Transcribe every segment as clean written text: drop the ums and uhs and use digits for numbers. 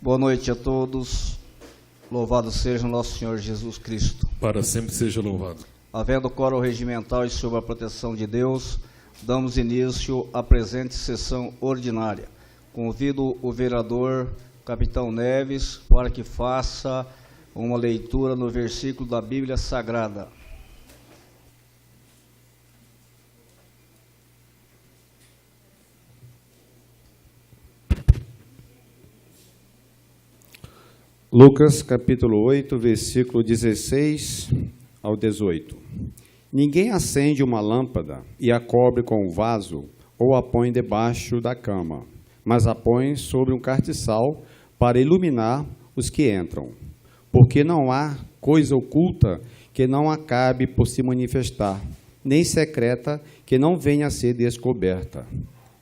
Boa noite a todos. Louvado seja nosso Senhor Jesus Cristo. Para sempre seja louvado. Havendo quórum regimental e sob a proteção de Deus, damos início à presente sessão ordinária. Convido o vereador Capitão Neves para que faça uma leitura no versículo da Bíblia Sagrada. Lucas, capítulo 8, versículo 16 ao 18. Ninguém acende uma lâmpada e a cobre com um vaso ou a põe debaixo da cama, mas a põe sobre um castiçal para iluminar os que entram. Porque não há coisa oculta que não acabe por se manifestar, nem secreta que não venha a ser descoberta.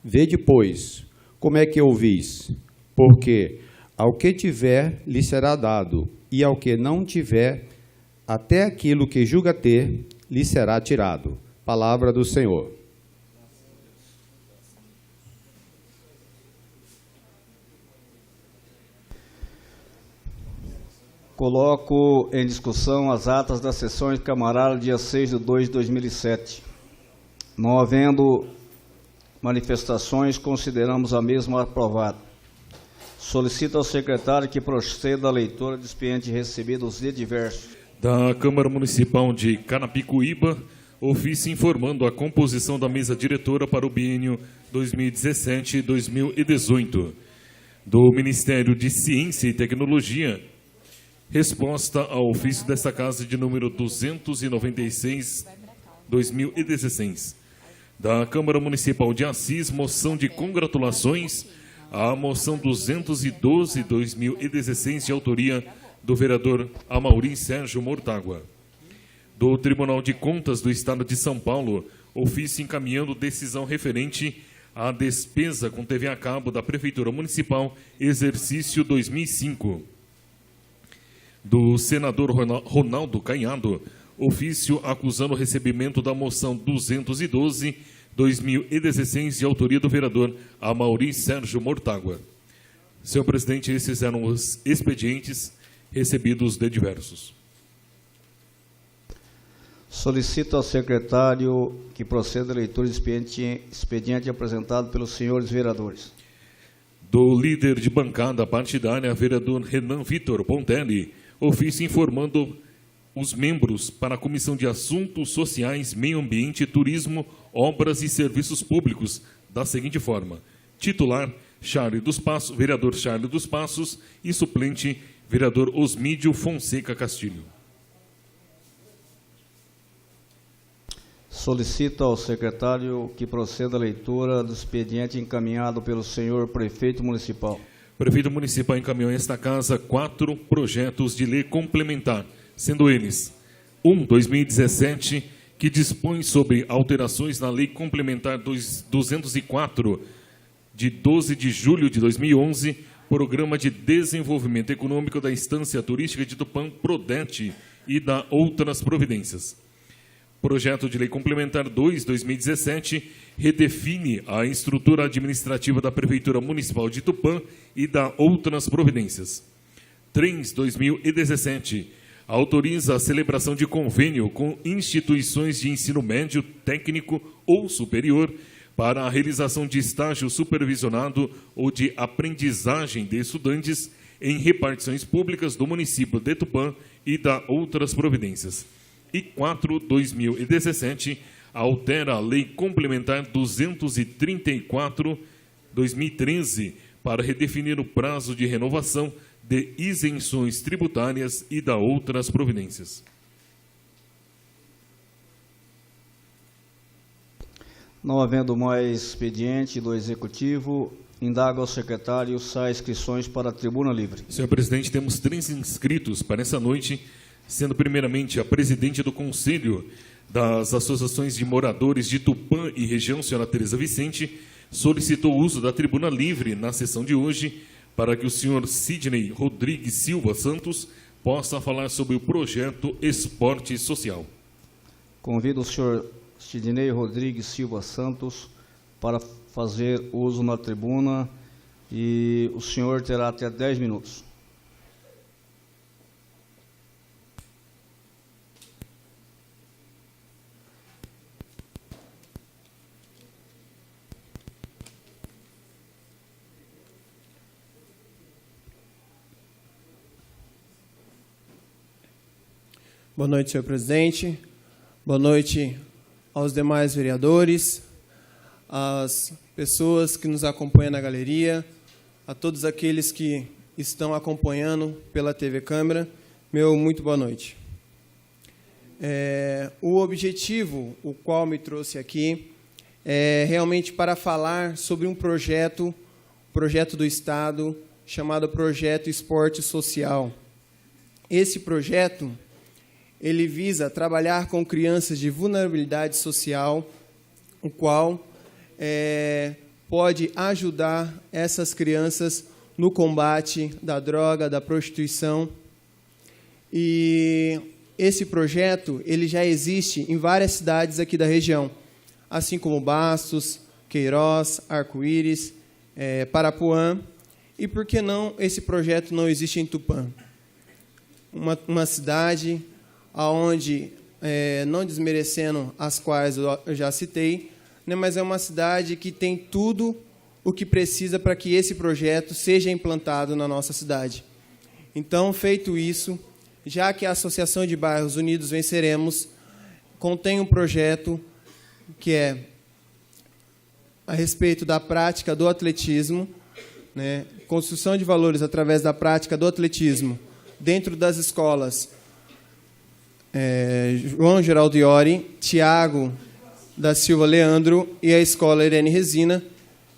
Vede, pois, como é que ouvis, porque ao que tiver, lhe será dado, e ao que não tiver, até aquilo que julga ter, lhe será tirado. Palavra do Senhor. Coloco em discussão as atas das sessões camarárias dia 6/2/2007. Não havendo manifestações, consideramos a mesma aprovada. Solicito ao secretário que proceda a leitura do expediente recebido os diversos. Da Câmara Municipal de Carapicuíba, ofício informando a composição da mesa diretora para o biênio 2017-2018. Do Ministério de Ciência e Tecnologia, resposta ao ofício desta casa de número 296/2016. Da Câmara Municipal de Assis, moção de congratulações à moção 212/2016, de autoria do vereador Amaury Sérgio Mortágua. Do Tribunal de Contas do Estado de São Paulo, ofício encaminhando decisão referente à despesa com TV a cabo da Prefeitura Municipal, exercício 2005. Do senador Ronaldo Canhado, ofício acusando o recebimento da moção 212/2016, de autoria do vereador Amaury Sérgio Mortágua. Senhor presidente, esses eram os expedientes recebidos de diversos. Solicito ao secretário que proceda a leitura do expediente apresentado pelos senhores vereadores. Do líder de bancada partidária, vereador Renan Vitor Pontelli, ofício informando os membros para a Comissão de Assuntos Sociais, Meio Ambiente, Turismo, Obras e Serviços Públicos, da seguinte forma: titular, vereador Charles dos Passos, e suplente, vereador Osmídio Fonseca Castilho. Solicito ao secretário que proceda a leitura do expediente encaminhado pelo senhor prefeito municipal. O prefeito municipal encaminhou a esta casa 4 projetos de lei complementar, sendo eles: 2017, que dispõe sobre alterações na Lei Complementar 204, de 12 de julho de 2011, Programa de Desenvolvimento Econômico da Estância Turística de Tupã, PRODET, e da outras providências. Projeto de Lei Complementar 2017, redefine a estrutura administrativa da Prefeitura Municipal de Tupã e da outras providências. 2017, autoriza a celebração de convênio com instituições de ensino médio, técnico ou superior para a realização de estágio supervisionado ou de aprendizagem de estudantes em repartições públicas do município de Tupã e da outras providências. E 2017, altera a Lei Complementar 234/2013 para redefinir o prazo de renovação de isenções tributárias e da outras providências. Não havendo mais expediente do Executivo, indago ao secretário se há inscrições para a tribuna livre. Senhor presidente, temos 3 inscritos para essa noite, sendo primeiramente a presidente do Conselho das Associações de Moradores de Tupã e Região, senhora Tereza Vicente, solicitou o uso da tribuna livre na sessão de hoje para que o senhor Sidney Rodrigues Silva Santos possa falar sobre o projeto Esporte Social. Convido o senhor Sidney Rodrigues Silva Santos para fazer uso na tribuna E o senhor terá até 10 minutos. Boa noite, senhor presidente. Boa noite aos demais vereadores, às pessoas que nos acompanham na galeria, a todos aqueles que estão acompanhando pela TV Câmara. Meu muito boa noite. O objetivo, o qual me trouxe aqui, é realmente para falar sobre um projeto do Estado, chamado Projeto Esporte Social. Esse projeto, ele visa trabalhar com crianças de vulnerabilidade social, o qual pode ajudar essas crianças no combate da droga, da prostituição. E esse projeto ele já existe em várias cidades aqui da região, assim como Bastos, Queiroz, Arco-Íris, Parapuã. E por que não esse projeto não existe em Tupã? Uma cidade onde, não desmerecendo as quais eu já citei, né, mas é uma cidade que tem tudo o que precisa para que esse projeto seja implantado na nossa cidade. Então, feito isso, já que a Associação de Bairros Unidos Venceremos contém um projeto que é a respeito da prática do atletismo, né, construção de valores através da prática do atletismo dentro das escolas João Geraldo Iori, Tiago da Silva Leandro e a escola Irene Resina,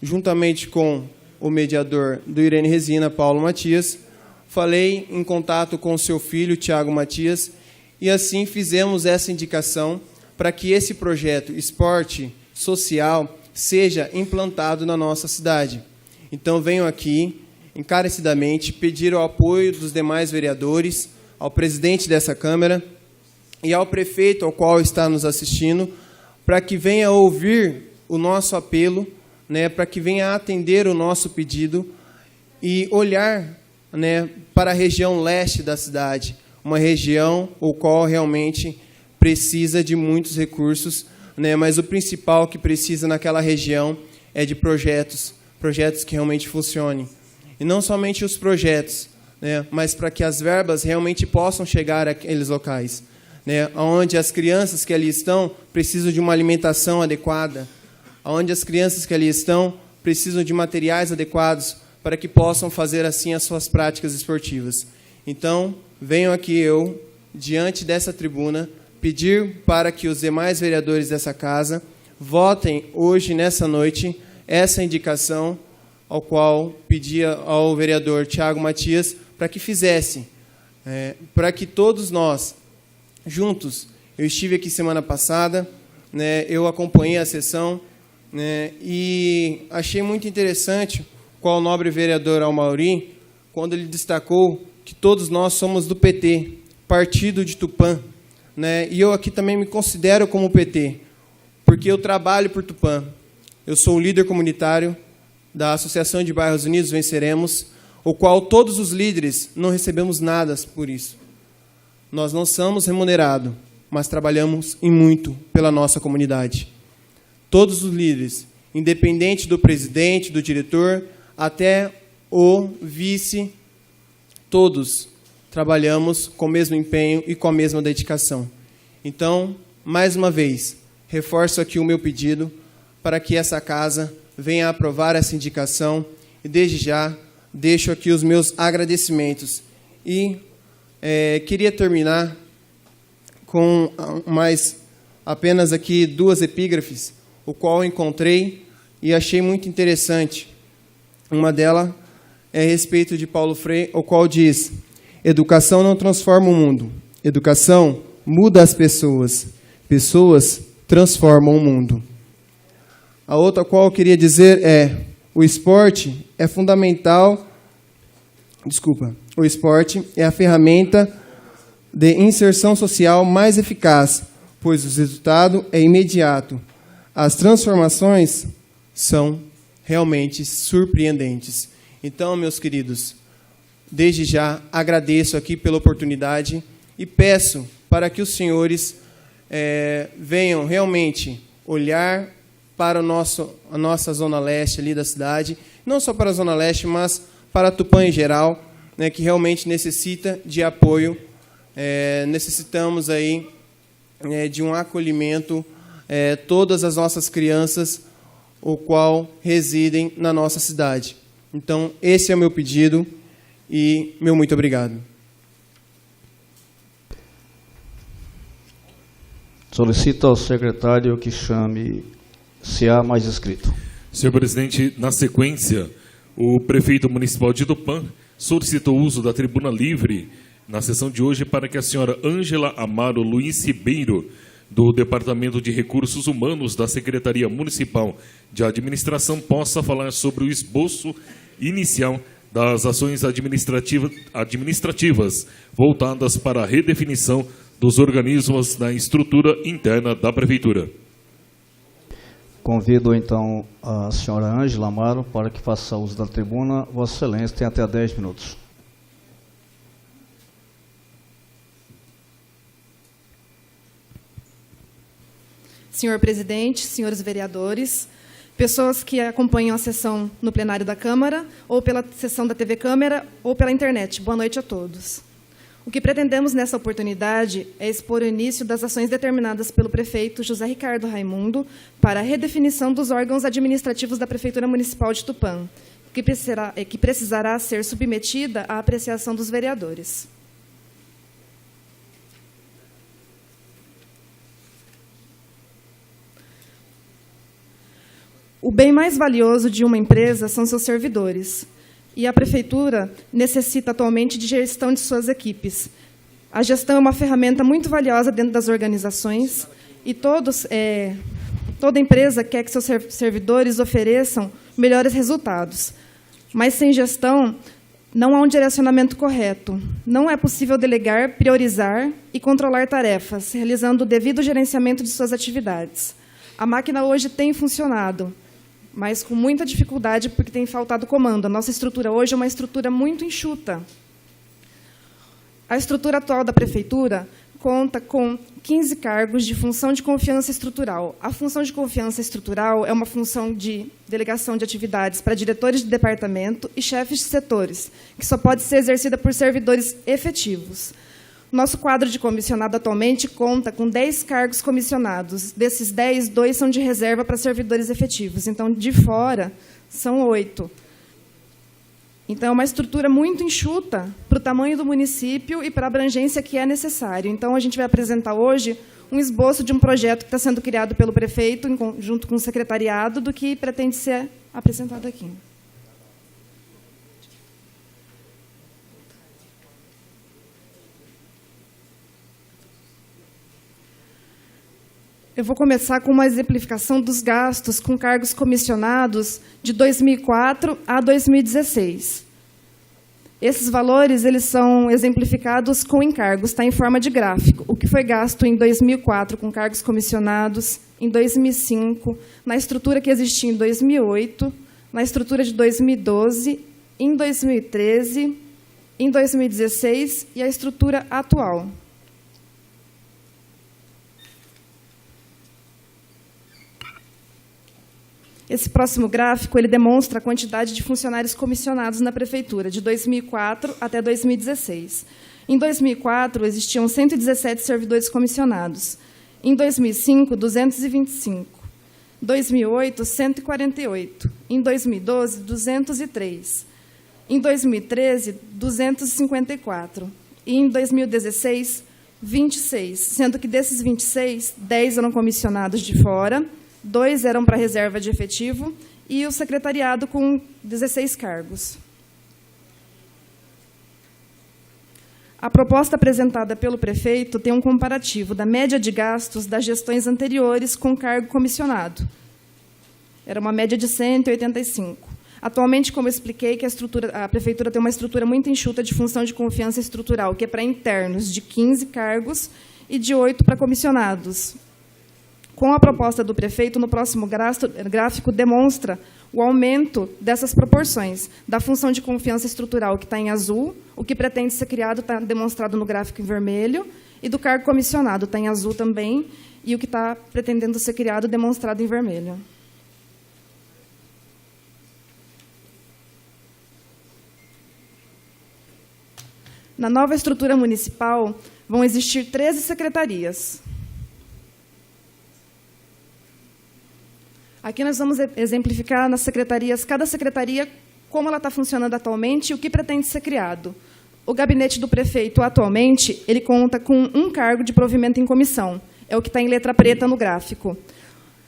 juntamente com o mediador do Irene Resina, Paulo Matias. Falei em contato com o seu filho, Tiago Matias, e assim fizemos essa indicação para que esse projeto Esporte Social seja implantado na nossa cidade. Então, venho aqui, encarecidamente, pedir o apoio dos demais vereadores, ao presidente dessa Câmara e ao prefeito, ao qual está nos assistindo, para que venha ouvir o nosso apelo, né, para que venha atender o nosso pedido e olhar, né, para a região leste da cidade, uma região o qual realmente precisa de muitos recursos, né, mas o principal que precisa naquela região é de projetos que realmente funcionem. E não somente os projetos, né, mas para que as verbas realmente possam chegar àqueles locais, né, onde as crianças que ali estão precisam de uma alimentação adequada, onde as crianças que ali estão precisam de materiais adequados para que possam fazer assim as suas práticas esportivas. Então, venho aqui eu, diante dessa tribuna, pedir para que os demais vereadores dessa casa votem hoje, nessa noite, essa indicação ao qual pedia ao vereador Tiago Matias para que fizesse, para que todos nós, juntos, eu estive aqui semana passada, né, eu acompanhei a sessão, né, e achei muito interessante qual o nobre vereador Almauri, quando ele destacou que todos nós somos do PT, partido de Tupã, né, e eu aqui também me considero como PT, porque eu trabalho por Tupã. Eu sou o líder comunitário da Associação de Bairros Unidos Venceremos, o qual todos os líderes não recebemos nada por isso. Nós não somos remunerados, mas trabalhamos em muito pela nossa comunidade. Todos os líderes, independente do presidente, do diretor, até o vice, todos trabalhamos com o mesmo empenho e com a mesma dedicação. Então, mais uma vez, reforço aqui o meu pedido para que essa casa venha a aprovar essa indicação e, desde já, deixo aqui os meus agradecimentos. E queria terminar com mais apenas aqui 2 epígrafes, o qual encontrei e achei muito interessante. Uma delas é a respeito de Paulo Freire, o qual diz: educação não transforma o mundo, educação muda as pessoas, pessoas transformam o mundo. A outra qual eu queria dizer é: o esporte é fundamental, o esporte é a ferramenta de inserção social mais eficaz, pois o resultado é imediato. As transformações são realmente surpreendentes. Então, meus queridos, desde já agradeço aqui pela oportunidade e peço para que os senhores venham realmente olhar para a nossa Zona Leste ali da cidade, não só para a Zona Leste, mas para Tupã em geral, né, que realmente necessita de apoio. Necessitamos aí de um acolhimento, todas as nossas crianças, o qual residem na nossa cidade. Então, esse é o meu pedido e meu muito obrigado. Solicito ao secretário que chame se há mais inscrito. Senhor presidente, na sequência, o prefeito municipal de Tupã solicitou o uso da tribuna livre na sessão de hoje para que a senhora Ângela Amaro Luiz Ribeiro, do Departamento de Recursos Humanos da Secretaria Municipal de Administração, possa falar sobre o esboço inicial das ações administrativas voltadas para a redefinição dos organismos da estrutura interna da Prefeitura. Convido, então, a senhora Ângela Amaro para que faça uso da tribuna. Vossa Excelência tem até 10 minutos. Senhor presidente, senhores vereadores, pessoas que acompanham a sessão no plenário da Câmara, ou pela sessão da TV Câmara, ou pela internet. Boa noite a todos. O que pretendemos nessa oportunidade é expor o início das ações determinadas pelo prefeito José Ricardo Raimundo para a redefinição dos órgãos administrativos da Prefeitura Municipal de Tupã, que precisará ser submetida à apreciação dos vereadores. O bem mais valioso de uma empresa são seus servidores. E a Prefeitura necessita atualmente de gestão de suas equipes. A gestão é uma ferramenta muito valiosa dentro das organizações e toda empresa quer que seus servidores ofereçam melhores resultados. Mas sem gestão, não há um direcionamento correto. Não é possível delegar, priorizar e controlar tarefas, realizando o devido gerenciamento de suas atividades. A máquina hoje tem funcionado, mas com muita dificuldade porque tem faltado comando. A nossa estrutura hoje é uma estrutura muito enxuta. A estrutura atual da Prefeitura conta com 15 cargos de função de confiança estrutural. A função de confiança estrutural é uma função de delegação de atividades para diretores de departamento e chefes de setores, que só pode ser exercida por servidores efetivos. Nosso quadro de comissionado atualmente conta com 10 cargos comissionados. Desses 10, 2 são de reserva para servidores efetivos. Então, de fora, são 8. Então, é uma estrutura muito enxuta para o tamanho do município e para a abrangência que é necessário. Então, a gente vai apresentar hoje um esboço de um projeto que está sendo criado pelo prefeito, junto com o secretariado, do que pretende ser apresentado aqui. Eu vou começar com uma exemplificação dos gastos com cargos comissionados de 2004 a 2016. Esses valores eles são exemplificados com encargos, está em forma de gráfico. O que foi gasto em 2004 com cargos comissionados, em 2005, na estrutura que existia em 2008, na estrutura de 2012, em 2013, em 2016 e a estrutura atual. Esse próximo gráfico ele demonstra a quantidade de funcionários comissionados na Prefeitura, de 2004 até 2016. Em 2004, existiam 117 servidores comissionados. Em 2005, 225. Em 2008, 148. Em 2012, 203. Em 2013, 254. E em 2016, 26, sendo que desses 26, 10 eram comissionados de fora, 2 eram para reserva de efetivo e o secretariado com 16 cargos. A proposta apresentada pelo prefeito tem um comparativo da média de gastos das gestões anteriores com cargo comissionado. Era uma média de 185. Atualmente, como eu expliquei, que a Prefeitura tem uma estrutura muito enxuta de função de confiança estrutural, que é para internos, de 15 cargos e de 8 para comissionados. Com a proposta do prefeito, no próximo gráfico demonstra o aumento dessas proporções, da função de confiança estrutural, que está em azul, o que pretende ser criado está demonstrado no gráfico em vermelho, e do cargo comissionado está em azul também, e o que está pretendendo ser criado demonstrado em vermelho. Na nova estrutura municipal, vão existir 13 secretarias. Aqui nós vamos exemplificar nas secretarias, cada secretaria, como ela está funcionando atualmente e o que pretende ser criado. O gabinete do prefeito, atualmente, ele conta com um cargo de provimento em comissão. É o que está em letra preta no gráfico.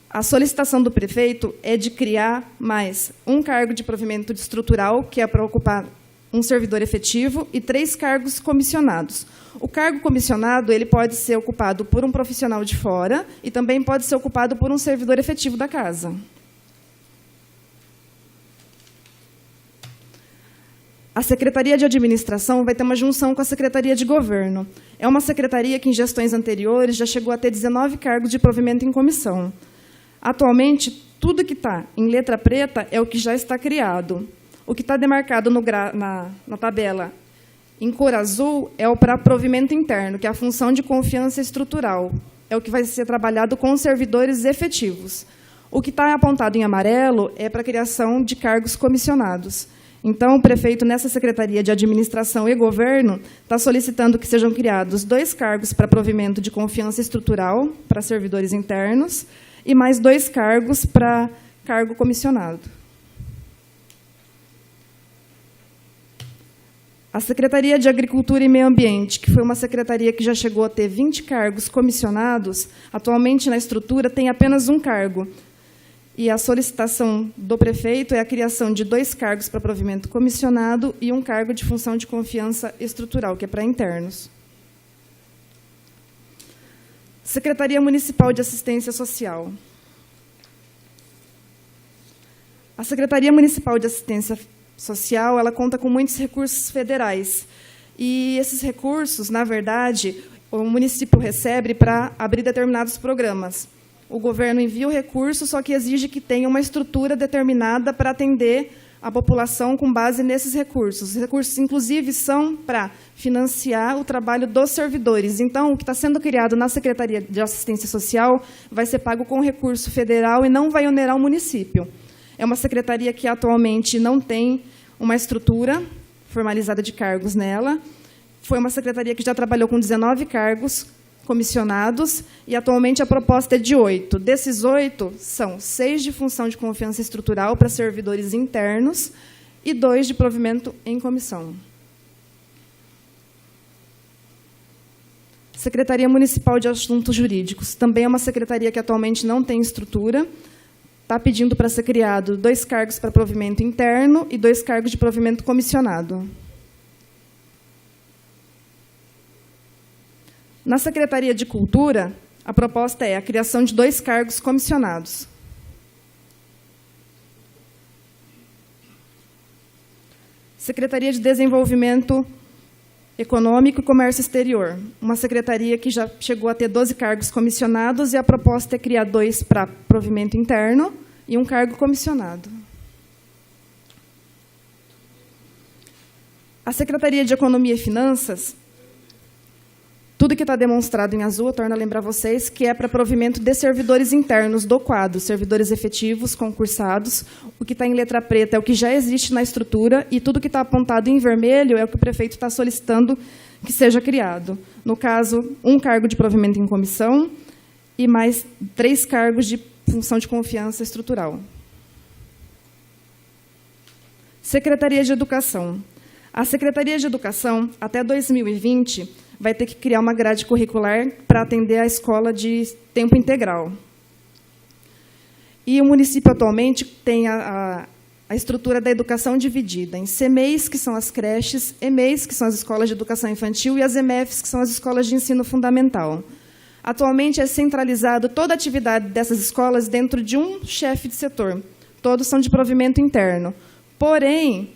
A solicitação do prefeito é de criar mais um cargo de provimento estrutural, que é para ocupar um servidor efetivo, e 3 cargos comissionados. O cargo comissionado ele pode ser ocupado por um profissional de fora e também pode ser ocupado por um servidor efetivo da casa. A Secretaria de Administração vai ter uma junção com a Secretaria de Governo. É uma secretaria que, em gestões anteriores, já chegou a ter 19 cargos de provimento em comissão. Atualmente, tudo que está em letra preta é o que já está criado. O que está demarcado na tabela em cor azul é o para provimento interno, que é a função de confiança estrutural. É o que vai ser trabalhado com os servidores efetivos. O que está apontado em amarelo é para a criação de cargos comissionados. Então, o prefeito, nessa Secretaria de Administração e Governo, está solicitando que sejam criados 2 cargos para provimento de confiança estrutural para servidores internos e mais 2 cargos para cargo comissionado. A Secretaria de Agricultura e Meio Ambiente, que foi uma secretaria que já chegou a ter 20 cargos comissionados, atualmente na estrutura tem apenas um cargo. E a solicitação do prefeito é a criação de 2 cargos para provimento comissionado e um cargo de função de confiança estrutural, que é para internos. Secretaria Municipal de Assistência Social. A Secretaria Municipal de Assistência Social, ela conta com muitos recursos federais. E esses recursos, na verdade, o município recebe para abrir determinados programas. O governo envia o recurso, só que exige que tenha uma estrutura determinada para atender a população com base nesses recursos. Os recursos, inclusive, são para financiar o trabalho dos servidores. Então, o que está sendo criado na Secretaria de Assistência Social vai ser pago com recurso federal e não vai onerar o município. É uma secretaria que atualmente não tem uma estrutura formalizada de cargos nela. Foi uma secretaria que já trabalhou com 19 cargos comissionados e atualmente a proposta é de 8. Desses 8, são 6 de função de confiança estrutural para servidores internos e 2 de provimento em comissão. Secretaria Municipal de Assuntos Jurídicos. Também é uma secretaria que atualmente não tem estrutura. Está pedindo para ser criado 2 cargos para provimento interno e 2 cargos de provimento comissionado. Na Secretaria de Cultura, a proposta é a criação de 2 cargos comissionados. Secretaria de Desenvolvimento Econômico e Comércio Exterior, uma secretaria que já chegou a ter 12 cargos comissionados e a proposta é criar 2 para provimento interno e um cargo comissionado. A Secretaria de Economia e Finanças, tudo que está demonstrado em azul, eu torno a lembrar vocês, que é para provimento de servidores internos do quadro, servidores efetivos, concursados. O que está em letra preta é o que já existe na estrutura e tudo que está apontado em vermelho é o que o prefeito está solicitando que seja criado. No caso, um cargo de provimento em comissão e mais 3 cargos de função de confiança estrutural. Secretaria de Educação. A Secretaria de Educação, até 2020, vai ter que criar uma grade curricular para atender a escola de tempo integral. E o município atualmente tem a estrutura da educação dividida em CMEIs, que são as creches, EMEIs, que são as escolas de educação infantil, e as EMEFs, que são as escolas de ensino fundamental. Atualmente é centralizado toda a atividade dessas escolas dentro de um chefe de setor. Todos são de provimento interno. Porém,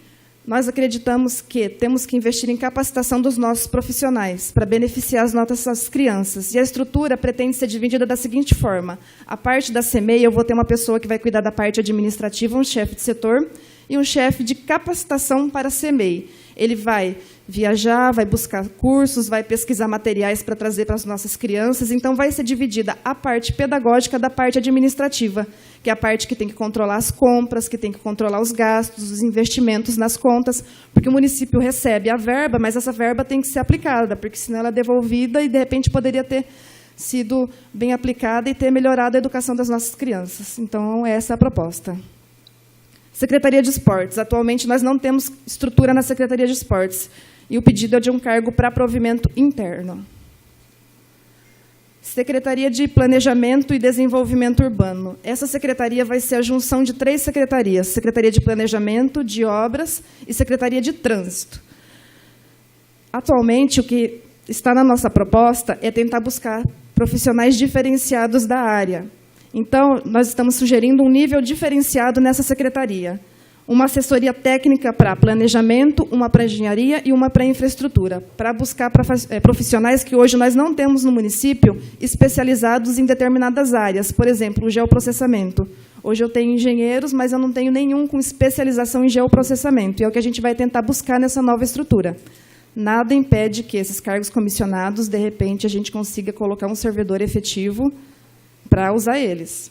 nós acreditamos que temos que investir em capacitação dos nossos profissionais para beneficiar as nossas crianças. E a estrutura pretende ser dividida da seguinte forma. A parte da CEMEI, eu vou ter uma pessoa que vai cuidar da parte administrativa, um chefe de setor, e um chefe de capacitação para a CEMEI. Ele vai viajar, vai buscar cursos, vai pesquisar materiais para trazer para as nossas crianças. Então, vai ser dividida a parte pedagógica da parte administrativa, que é a parte que tem que controlar as compras, que tem que controlar os gastos, os investimentos nas contas, porque o município recebe a verba, mas essa verba tem que ser aplicada, porque senão ela é devolvida e, de repente, poderia ter sido bem aplicada e ter melhorado a educação das nossas crianças. Então, essa é a proposta. Secretaria de Esportes. Atualmente, nós não temos estrutura na Secretaria de Esportes. E o pedido é de um cargo para provimento interno. Secretaria de Planejamento e Desenvolvimento Urbano. Essa secretaria vai ser a junção de 3 secretarias. Secretaria de Planejamento, de Obras e Secretaria de Trânsito. Atualmente, o que está na nossa proposta é tentar buscar profissionais diferenciados da área. Então, nós estamos sugerindo um nível diferenciado nessa secretaria. Uma assessoria técnica para planejamento, uma para engenharia e uma para infraestrutura, para buscar profissionais que hoje nós não temos no município especializados em determinadas áreas. Por exemplo, o geoprocessamento. Hoje eu tenho engenheiros, mas eu não tenho nenhum com especialização em geoprocessamento. E é o que a gente vai tentar buscar nessa nova estrutura. Nada impede que esses cargos comissionados, de repente, a gente consiga colocar um servidor efetivo para usar eles.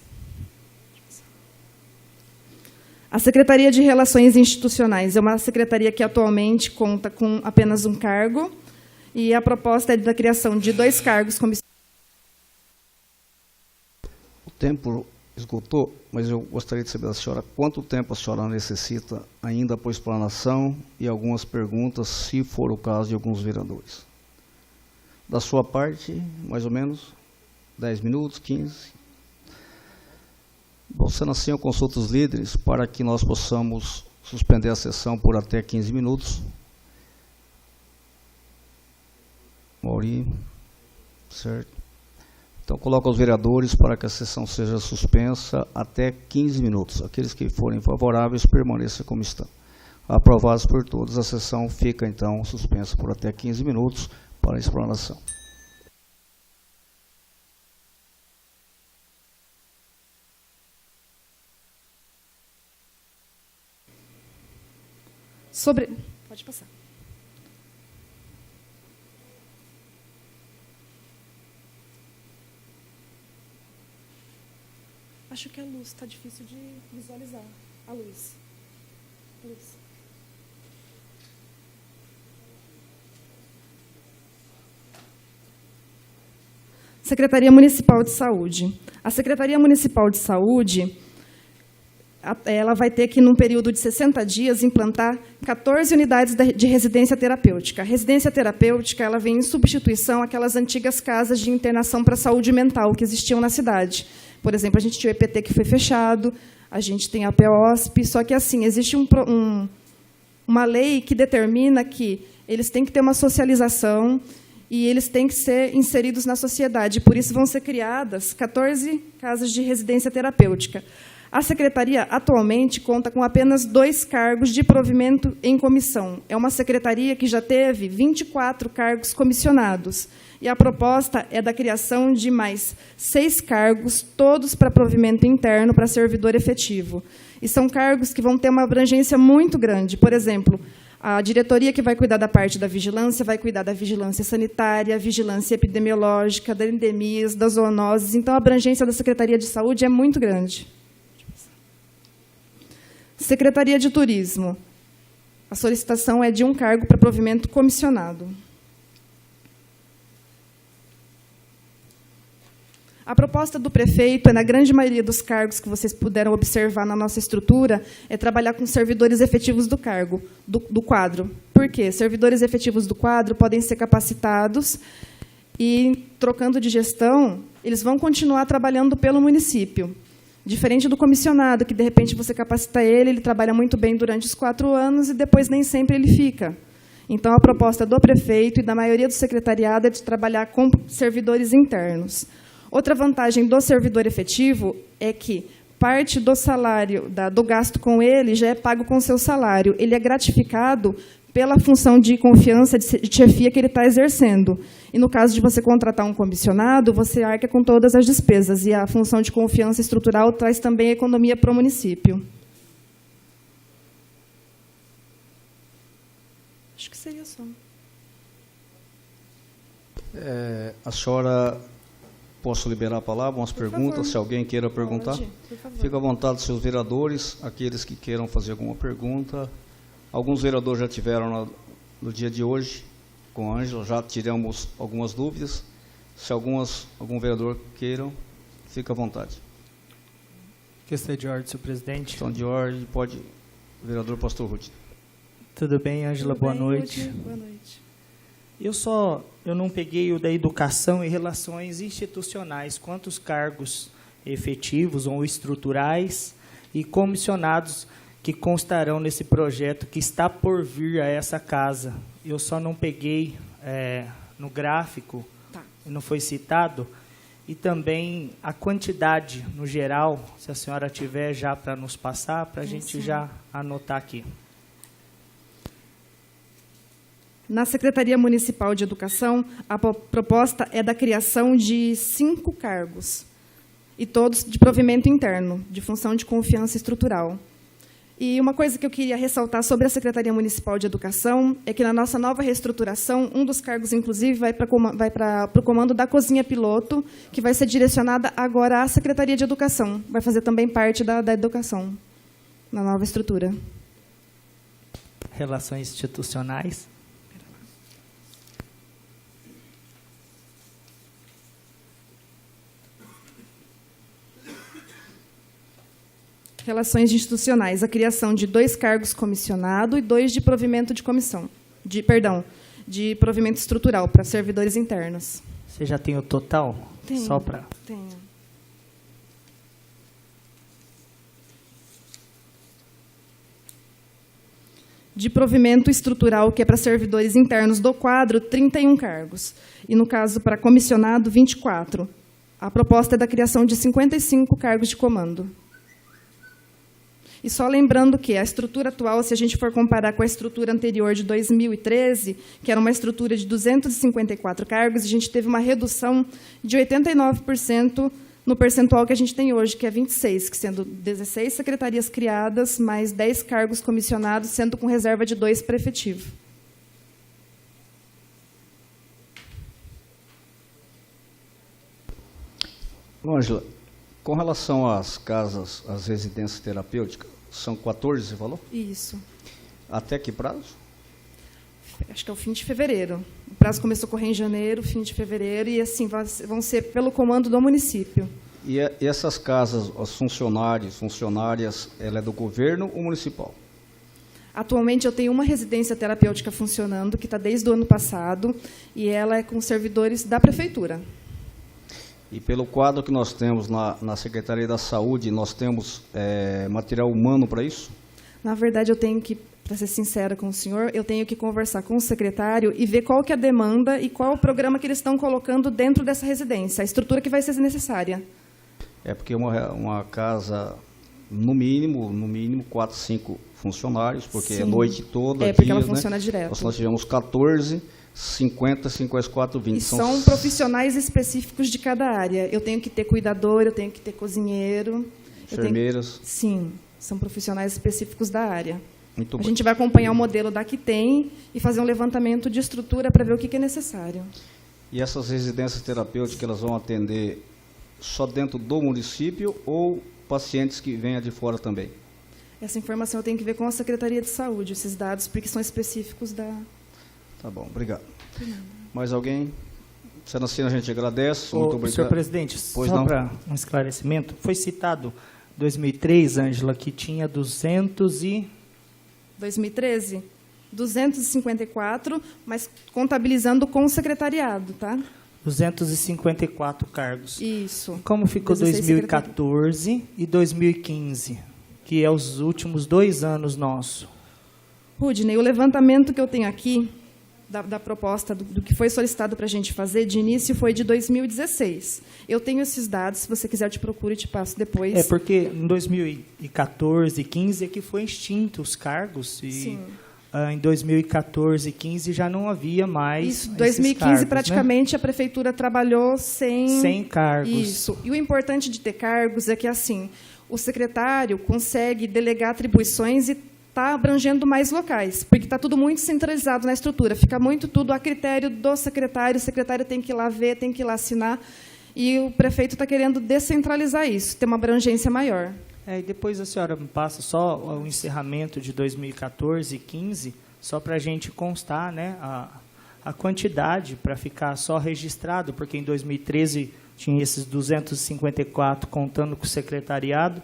A Secretaria de Relações Institucionais é uma secretaria que atualmente conta com apenas um cargo, e a proposta é da criação de 2 cargos comissionados. O tempo esgotou, mas eu gostaria de saber da senhora quanto tempo a senhora necessita ainda para a explanação e algumas perguntas, se for o caso de alguns vereadores. Da sua parte, mais ou menos 10 minutos, 15. Bom, sendo assim, eu consulto os líderes para que nós possamos suspender a sessão por até 15 minutos. Mauri, certo. Então, coloco os vereadores para que a sessão seja suspensa até 15 minutos. Aqueles que forem favoráveis, permaneçam como estão. Aprovados por todos, a sessão fica, então, suspensa por até 15 minutos para a explanação. Pode passar. Acho que a luz está difícil de visualizar. A luz. Secretaria Municipal de Saúde. A Secretaria Municipal de Saúde, ela vai ter que, num período de 60 dias, implantar 14 unidades de residência terapêutica. A residência terapêutica, ela vem em substituição àquelas antigas casas de internação para a saúde mental que existiam na cidade. Por exemplo, a gente tinha o EPT que foi fechado, a gente tem a PEOSP, só que, assim, existe uma lei que determina que eles têm que ter uma socialização e eles têm que ser inseridos na sociedade. Por isso, vão ser criadas 14 casas de residência terapêutica. A secretaria, atualmente, conta com apenas 2 cargos de provimento em comissão. É uma secretaria que já teve 24 cargos comissionados. E a proposta é da criação de mais 6 cargos, todos para provimento interno, para servidor efetivo. E são cargos que vão ter uma abrangência muito grande. Por exemplo, a diretoria que vai cuidar da parte da vigilância vai cuidar da vigilância sanitária, vigilância epidemiológica, das endemias, das zoonoses. Então, a abrangência da Secretaria de Saúde é muito grande. Secretaria de Turismo. A solicitação é de um cargo para provimento comissionado. A proposta do prefeito, na grande maioria dos cargos que vocês puderam observar na nossa estrutura, é trabalhar com servidores efetivos do cargo, do quadro. Por quê? Servidores efetivos do quadro podem ser capacitados e, trocando de gestão, eles vão continuar trabalhando pelo município. Diferente do comissionado, que, de repente, você capacita ele trabalha muito bem durante os 4 anos e depois nem sempre ele fica. Então, a proposta do prefeito e da maioria do secretariado é de trabalhar com servidores internos. Outra vantagem do servidor efetivo é que, parte do salário, do gasto com ele, já é pago com o seu salário. Ele é gratificado pela função de confiança, de chefia que ele está exercendo. E no caso de você contratar um comissionado, você arca com todas as despesas. E a função de confiança estrutural traz também economia para o município. Acho que seria só. A senhora, posso liberar a palavra, umas perguntas, favor. se alguém queira perguntar? Pode, por favor. Fica à vontade, seus vereadores, aqueles que queiram fazer alguma pergunta. Alguns vereadores já tiveram no dia de hoje com a Ângela, já tiramos algumas dúvidas. Se algum vereador queiram, fica à vontade. Questão de ordem, senhor presidente. Questão de ordem, pode, vereador Pastor Ruth. Tudo bem, Ângela? Boa noite. Boa noite. Eu não peguei o da educação e relações institucionais. Quantos cargos efetivos ou estruturais e comissionados que constarão nesse projeto que está por vir a essa casa? Eu só não peguei no gráfico, Tá. não foi citado, e também a quantidade no geral, se a senhora tiver já para nos passar, para a gente sim. já anotar aqui. Na Secretaria Municipal de Educação, a proposta é da criação de 5 cargos, e todos de provimento interno, de função de confiança estrutural. E uma coisa que eu queria ressaltar sobre a Secretaria Municipal de Educação é que, na nossa nova reestruturação, um dos cargos, inclusive, vai para o comando da cozinha piloto, que vai ser direcionada agora à Secretaria de Educação. Vai fazer também parte da educação, na nova estrutura. Relações institucionais. Relações institucionais, a criação de 2 cargos comissionado e 2 de provimento de de provimento estrutural para servidores internos. Você já tem o total? Tenho. Só para... Tenho. De provimento estrutural, que é para servidores internos do quadro, 31 cargos. E, no caso, para comissionado, 24. A proposta é da criação de 55 cargos de comando. E só lembrando que a estrutura atual, se a gente for comparar com a estrutura anterior de 2013, que era uma estrutura de 254 cargos, a gente teve uma redução de 89% no percentual que a gente tem hoje, que é 26, que sendo 16 secretarias criadas, mais 10 cargos comissionados, sendo com reserva de 2 para efetivo. Ângela, com relação às casas, às residências terapêuticas, são 14, você falou? Isso. Até que prazo? Acho que é o fim de fevereiro. O prazo começou a correr em janeiro, fim de fevereiro, e assim vão ser pelo comando do município. E essas casas, os funcionários, funcionárias, ela é do governo ou municipal? Atualmente eu tenho uma residência terapêutica funcionando, que está desde o ano passado, e ela é com servidores da prefeitura. E pelo quadro que nós temos na Secretaria da Saúde, nós temos material humano para isso? Na verdade, eu tenho que, para ser sincera com o senhor, eu tenho que conversar com o secretário e ver qual que é a demanda e qual o programa que eles estão colocando dentro dessa residência, a estrutura que vai ser necessária. É porque uma casa, no mínimo 4, 5 funcionários, porque Sim. é noite toda, porque dias, ela funciona direto. Nós tivemos 14, 50, 54, 20. E são profissionais específicos de cada área. Eu tenho que ter cuidador, eu tenho que ter cozinheiro. Enfermeiras. Sim, são profissionais específicos da área. Muito A bem. gente vai acompanhar o modelo da que tem e fazer um levantamento de estrutura para ver o que é necessário. E essas residências terapêuticas, elas vão atender só dentro do município ou pacientes que venham de fora também? Essa informação eu tenho que ver com a Secretaria de Saúde, esses dados, porque são específicos da... Tá bom, obrigado. Mais alguém? Sendo assim, a gente agradece. Muito obrigado. Senhor presidente, Pois só não. para um esclarecimento, foi citado 2003, Ângela, que tinha 2013, 254, mas contabilizando com o secretariado, tá? 254 cargos. Isso. Como ficou 16 2014 e 2015, que é os últimos 2 anos nossos? Rudney, o levantamento que eu tenho aqui da proposta, do que foi solicitado para a gente fazer, de início, foi de 2016. Eu tenho esses dados, se você quiser eu te procuro e te passo depois. É porque em 2014 e 15 é que foi extinto os cargos e Sim. Em 2014 e 15 já não havia mais Isso, esses 2015 cargos, praticamente a prefeitura trabalhou sem cargos. Isso. E o importante de ter cargos é que assim, o secretário consegue delegar atribuições e está abrangendo mais locais, porque está tudo muito centralizado na estrutura, fica muito tudo a critério do secretário, o secretário tem que ir lá ver, tem que ir lá assinar, e o prefeito está querendo descentralizar isso, ter uma abrangência maior. E depois a senhora me passa só o encerramento de 2014 e 15, só para a gente constar, né, a quantidade, para ficar só registrado, porque em 2013 tinha esses 254 contando com o secretariado,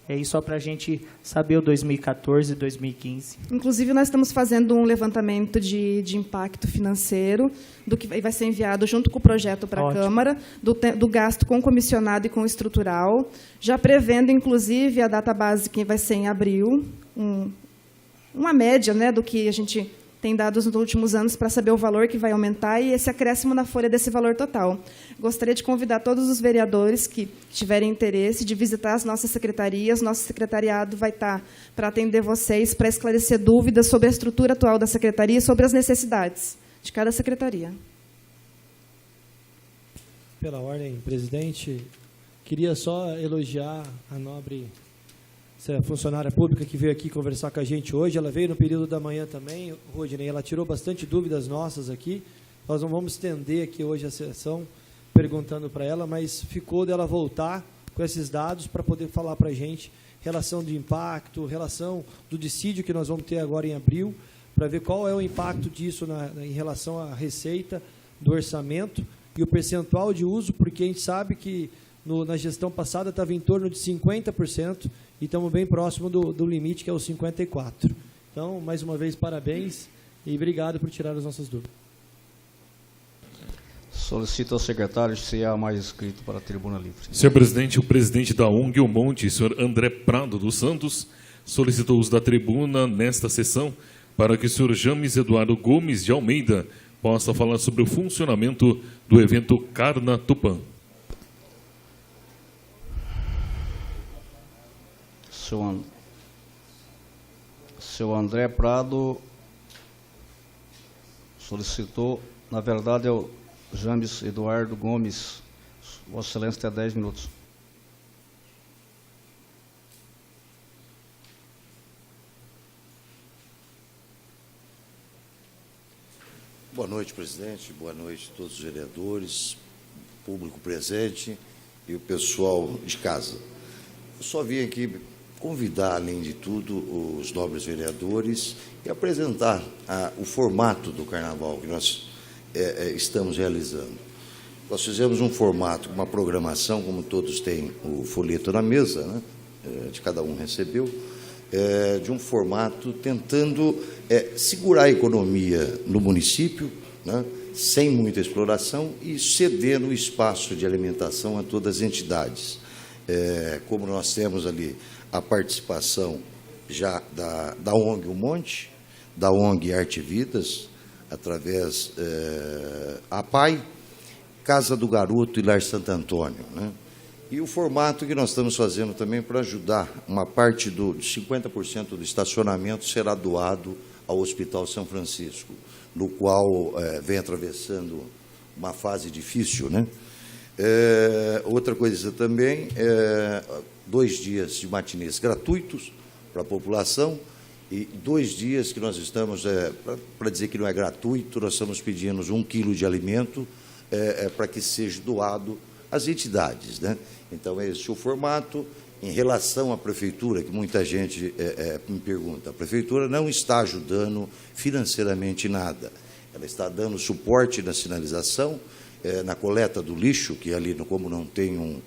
e só para a gente saber o 2014 e 2015. Inclusive, nós estamos fazendo um levantamento de impacto financeiro, do que vai ser enviado junto com o projeto para a Câmara, do gasto com comissionado e com estrutural, já prevendo, inclusive, a data base que vai ser em abril, uma média, né, do que a gente tem dados nos últimos anos para saber o valor que vai aumentar e esse acréscimo na folha desse valor total. Gostaria de convidar todos os vereadores que tiverem interesse de visitar as nossas secretarias. Nosso secretariado vai estar para atender vocês, para esclarecer dúvidas sobre a estrutura atual da secretaria e sobre as necessidades de cada secretaria. Pela ordem, presidente, queria só elogiar a nobre funcionária pública que veio aqui conversar com a gente hoje. Ela veio no período da manhã também, Rodinei. Ela tirou bastante dúvidas nossas aqui. Nós não vamos estender aqui hoje a sessão perguntando para ela, mas ficou dela voltar com esses dados para poder falar para a gente relação de impacto, relação do dissídio que nós vamos ter agora em abril, para ver qual é o impacto disso em relação à receita do orçamento e o percentual de uso, porque a gente sabe que na gestão passada estava em torno de 50%, e estamos bem próximo do limite, que é os 54%. Então, mais uma vez, parabéns e obrigado por tirar as nossas dúvidas. Solicito ao secretário se há mais inscrito para a tribuna livre. Senhor presidente, o presidente da ONG O Monte, senhor André Prado dos Santos, solicitou uso da tribuna nesta sessão para que o senhor James Eduardo Gomes de Almeida possa falar sobre o funcionamento do evento Carna Tupã. Seu André Prado solicitou, na verdade, é o James Eduardo Gomes. Vossa Excelência tem 10 minutos. Boa noite, presidente. Boa noite a todos os vereadores, público presente e o pessoal de casa. Eu só vim aqui convidar, além de tudo, os nobres vereadores e apresentar o formato do carnaval que nós estamos realizando. Nós fizemos um formato, uma programação, como todos têm o folheto na mesa, né, de cada um recebeu, de um formato tentando segurar a economia no município, né, sem muita exploração e cedendo o espaço de alimentação a todas as entidades. Como nós temos ali a participação já da ONG O Monte, da ONG Arte Vidas, através a PAI, Casa do Garoto e Lar Santo Antônio, né? E o formato que nós estamos fazendo também para ajudar, uma parte de 50% do estacionamento será doado ao Hospital São Francisco, no qual vem atravessando uma fase difícil, né? Outra coisa também, 2 dias de matinês gratuitos para a população e 2 dias que nós estamos, para dizer que não é gratuito, nós estamos pedindo 1 quilo de alimento para que seja doado às entidades, né? Então, esse é o formato. Em relação à prefeitura, que muita gente me pergunta, a prefeitura não está ajudando financeiramente nada. Ela está dando suporte na sinalização, na coleta do lixo, que ali, como não tem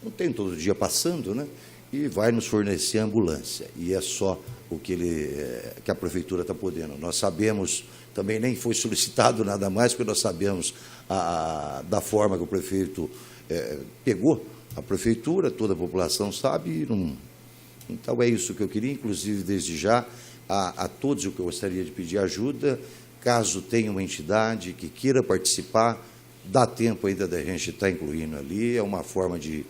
não tem todo dia passando, né? E vai nos fornecer ambulância. E é só o que a prefeitura está podendo. Nós sabemos, também nem foi solicitado nada mais, porque nós sabemos da forma que o prefeito pegou a prefeitura, toda a população sabe. Então, é isso que eu queria, inclusive, desde já, a todos o que eu gostaria de pedir ajuda. Caso tenha uma entidade que queira participar, dá tempo ainda da gente estar incluindo ali, é uma forma de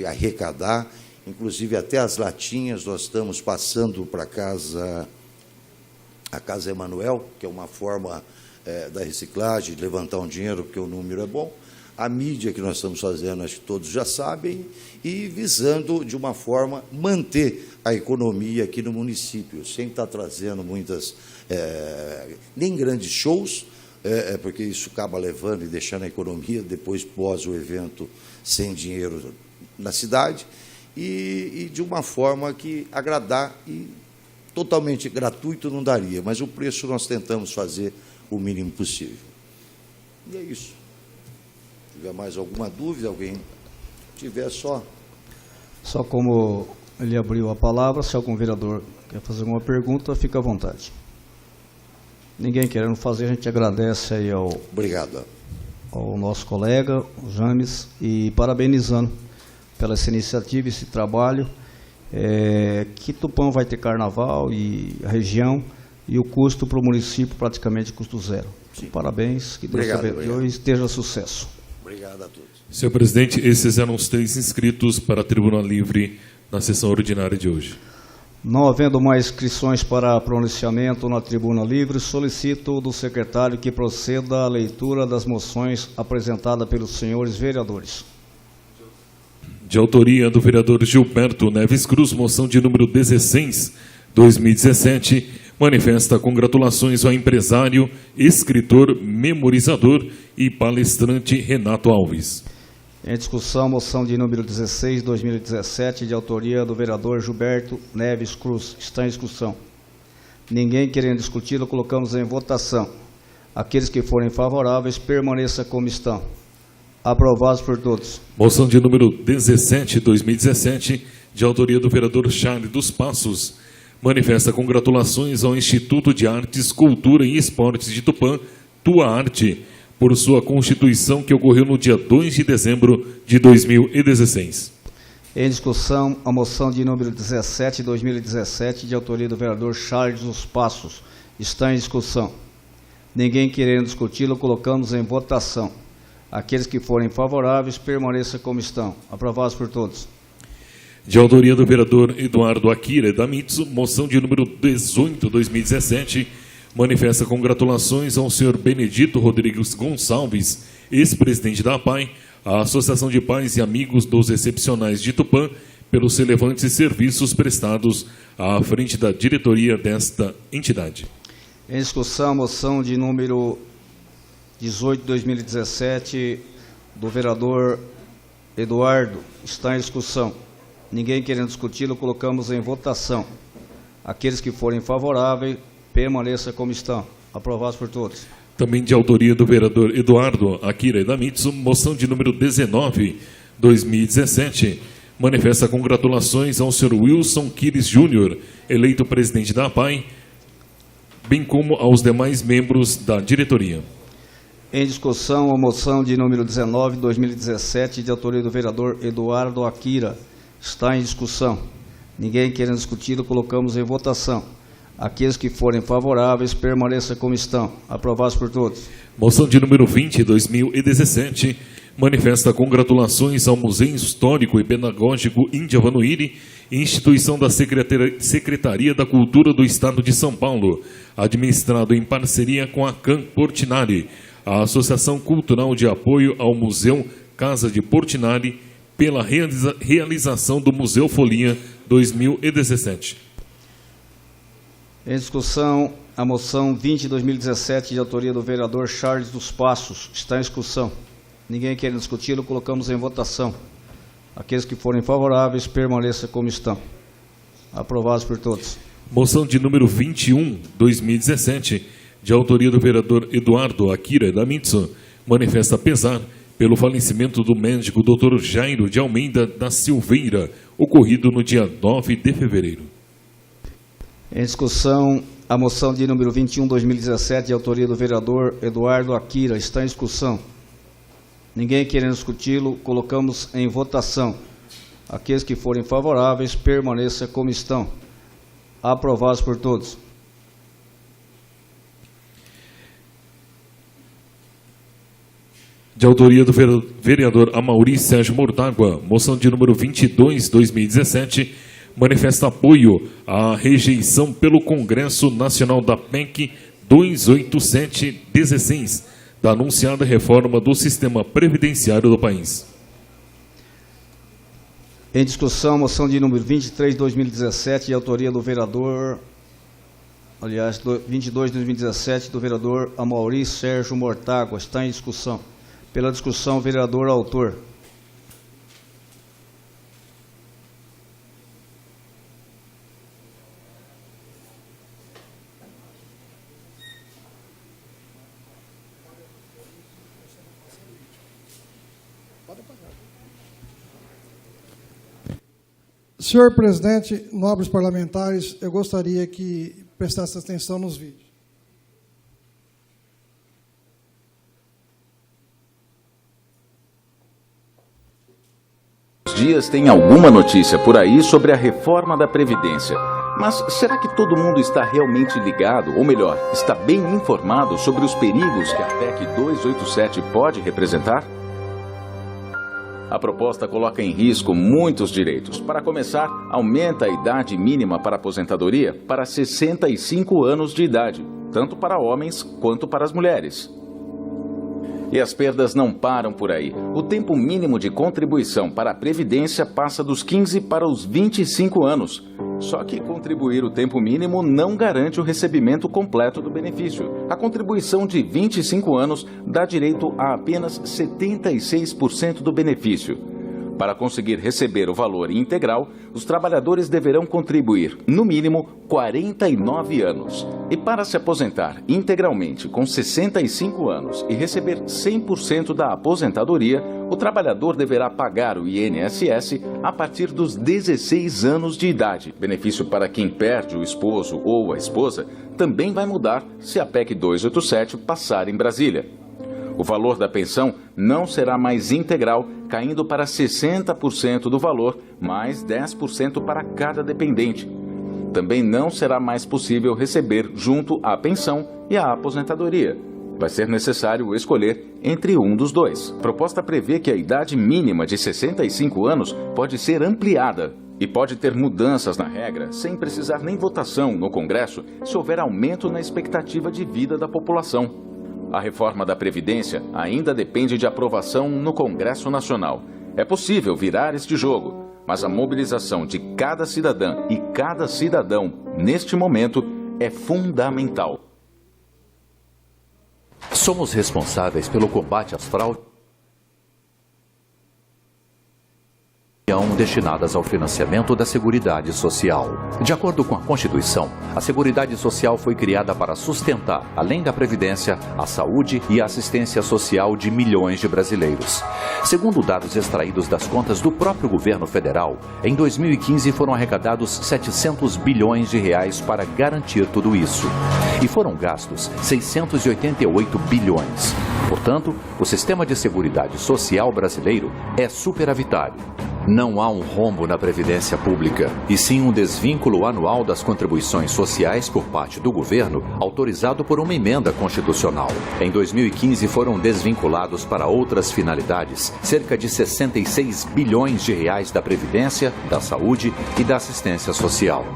arrecadar, inclusive até as latinhas nós estamos passando para a Casa Emanuel, que é uma forma da reciclagem, de levantar um dinheiro, porque o número é bom. A mídia que nós estamos fazendo, acho que todos já sabem, e visando, de uma forma, manter a economia aqui no município, sem estar trazendo muitas, nem grandes shows, porque isso acaba levando e deixando a economia, depois, pós o evento, sem dinheiro na cidade, e de uma forma que agradar, e totalmente gratuito não daria, mas o preço nós tentamos fazer o mínimo possível. E é isso. Se tiver mais alguma dúvida, alguém tiver só... Só como ele abriu a palavra, se algum vereador quer fazer alguma pergunta, fica à vontade. Ninguém querendo fazer, a gente agradece aí Obrigado. ao nosso colega, o James, e parabenizando pela essa iniciativa, esse trabalho, que Tupã vai ter carnaval e a região, e o custo para o município praticamente custo zero. Então, parabéns, que Deus te abençoe e esteja sucesso. Obrigado a todos. Senhor presidente, esses eram os 3 inscritos para a Tribuna Livre na sessão ordinária de hoje. Não havendo mais inscrições para pronunciamento na Tribuna Livre, solicito do secretário que proceda à leitura das moções apresentadas pelos senhores vereadores. De autoria do vereador Gilberto Neves Cruz, moção de número 16, 2017, manifesta congratulações ao empresário, escritor, memorizador e palestrante Renato Alves. Em discussão, moção de número 16, 2017, de autoria do vereador Gilberto Neves Cruz. Está em discussão. Ninguém querendo discuti-la, colocamos em votação. Aqueles que forem favoráveis, permaneça como estão. Aprovados por todos. Moção de número 17, 2017, de autoria do vereador Charles dos Passos, manifesta congratulações ao Instituto de Artes, Cultura e Esportes de Tupã, Tua Arte, por sua constituição que ocorreu no dia 2 de dezembro de 2016. Em discussão, a moção de número 17, 2017, de autoria do vereador Charles dos Passos. Está em discussão. Ninguém querendo discuti-la, colocamos em votação. Aqueles que forem favoráveis, permaneçam como estão. Aprovados por todos. De autoria do vereador Eduardo Akira Edamitsu, moção de número 18, 2017, manifesta congratulações ao senhor Benedito Rodrigues Gonçalves, ex-presidente da APAI, a Associação de Pais e Amigos dos Excepcionais de Tupã, pelos relevantes serviços prestados à frente da diretoria desta entidade. Em discussão, moção de número 18, 2017, do vereador Eduardo. Está em discussão. Ninguém querendo discuti-lo, colocamos em votação. Aqueles que forem favoráveis, permaneça como estão. Aprovados por todos. Também de autoria do vereador Eduardo Akira Edamitsu, moção de número 19, 2017, manifesta congratulações ao senhor Wilson Quires Júnior, eleito presidente da APAI, bem como aos demais membros da diretoria. Em discussão, a moção de número 19, 2017, de autoria do vereador Eduardo Akira. Está em discussão. Ninguém querendo discuti-lo, colocamos em votação. Aqueles que forem favoráveis, permaneçam como estão. Aprovados por todos. Moção de número 20, 2017, manifesta congratulações ao Museu Histórico e Pedagógico Índia Vanuíri, instituição da Secretaria da Cultura do Estado de São Paulo, administrado em parceria com a CAM Portinari, a Associação Cultural de Apoio ao Museu Casa de Portinari, pela realização do Museu Folia 2017. Em discussão, a moção 20/2017, de autoria do vereador Charles dos Passos. Está em discussão. Ninguém querendo discuti-lo, colocamos em votação. Aqueles que forem favoráveis, permaneçam como estão. Aprovados por todos. Moção de número 21, 2017, de autoria do vereador Eduardo Akira Edamitsu, manifesta pesar pelo falecimento do médico Dr. Jairo de Almeida da Silveira, ocorrido no dia 9 de fevereiro. Em discussão, a moção de número 21/2017, de autoria do vereador Eduardo Akira. Está em discussão. Ninguém querendo discuti-lo, colocamos em votação. Aqueles que forem favoráveis, permaneçam como estão. Aprovados por todos. De autoria do vereador Amaury Sérgio Mortágua, moção de número 22/2017, manifesta apoio à rejeição pelo Congresso Nacional da PEC 287/16, da anunciada reforma do sistema previdenciário do país. Em discussão, moção de número 23/2017, de autoria do vereador, 22/2017, do vereador Amaury Sérgio Mortágua. Está em discussão. Pela discussão, vereador autor. Senhor presidente, nobres parlamentares, eu gostaria que prestasse atenção nos vídeos. Dias tem alguma notícia por aí sobre a reforma da Previdência. Mas será que todo mundo está realmente ligado, ou melhor, está bem informado sobre os perigos que a PEC 287 pode representar? A proposta coloca em risco muitos direitos. Para começar, aumenta a idade mínima para aposentadoria para 65 anos de idade, tanto para homens quanto para as mulheres. E as perdas não param por aí. O tempo mínimo de contribuição para a Previdência passa dos 15 para os 25 anos. Só que contribuir o tempo mínimo não garante o recebimento completo do benefício. A contribuição de 25 anos dá direito a apenas 76% do benefício. Para conseguir receber o valor integral, os trabalhadores deverão contribuir, no mínimo, 49 anos. E para se aposentar integralmente com 65 anos e receber 100% da aposentadoria, o trabalhador deverá pagar o INSS a partir dos 16 anos de idade. Benefício para quem perde o esposo ou a esposa também vai mudar se a PEC 287 passar em Brasília. O valor da pensão não será mais integral, caindo para 60% do valor, mais 10% para cada dependente. Também não será mais possível receber junto à pensão e à aposentadoria. Vai ser necessário escolher entre um dos dois. A proposta prevê que a idade mínima de 65 anos pode ser ampliada e pode ter mudanças na regra sem precisar nem votação no Congresso se houver aumento na expectativa de vida da população. A reforma da Previdência ainda depende de aprovação no Congresso Nacional. É possível virar este jogo, mas a mobilização de cada cidadã e cada cidadão, neste momento, é fundamental. Somos responsáveis pelo combate às fraudes destinadas ao financiamento da Seguridade Social. De acordo com a Constituição, a Seguridade Social foi criada para sustentar, além da Previdência, a saúde e a assistência social de milhões de brasileiros. Segundo dados extraídos das contas do próprio governo federal, em 2015 foram arrecadados 700 bilhões de reais para garantir tudo isso. E foram gastos 688 bilhões. Portanto, o sistema de Seguridade Social brasileiro é superavitário. Não há um rombo na Previdência Pública, e sim um desvínculo anual das contribuições sociais por parte do governo, autorizado por uma emenda constitucional. Em 2015 foram desvinculados para outras finalidades cerca de 66 bilhões de reais da Previdência, da Saúde e da Assistência Social.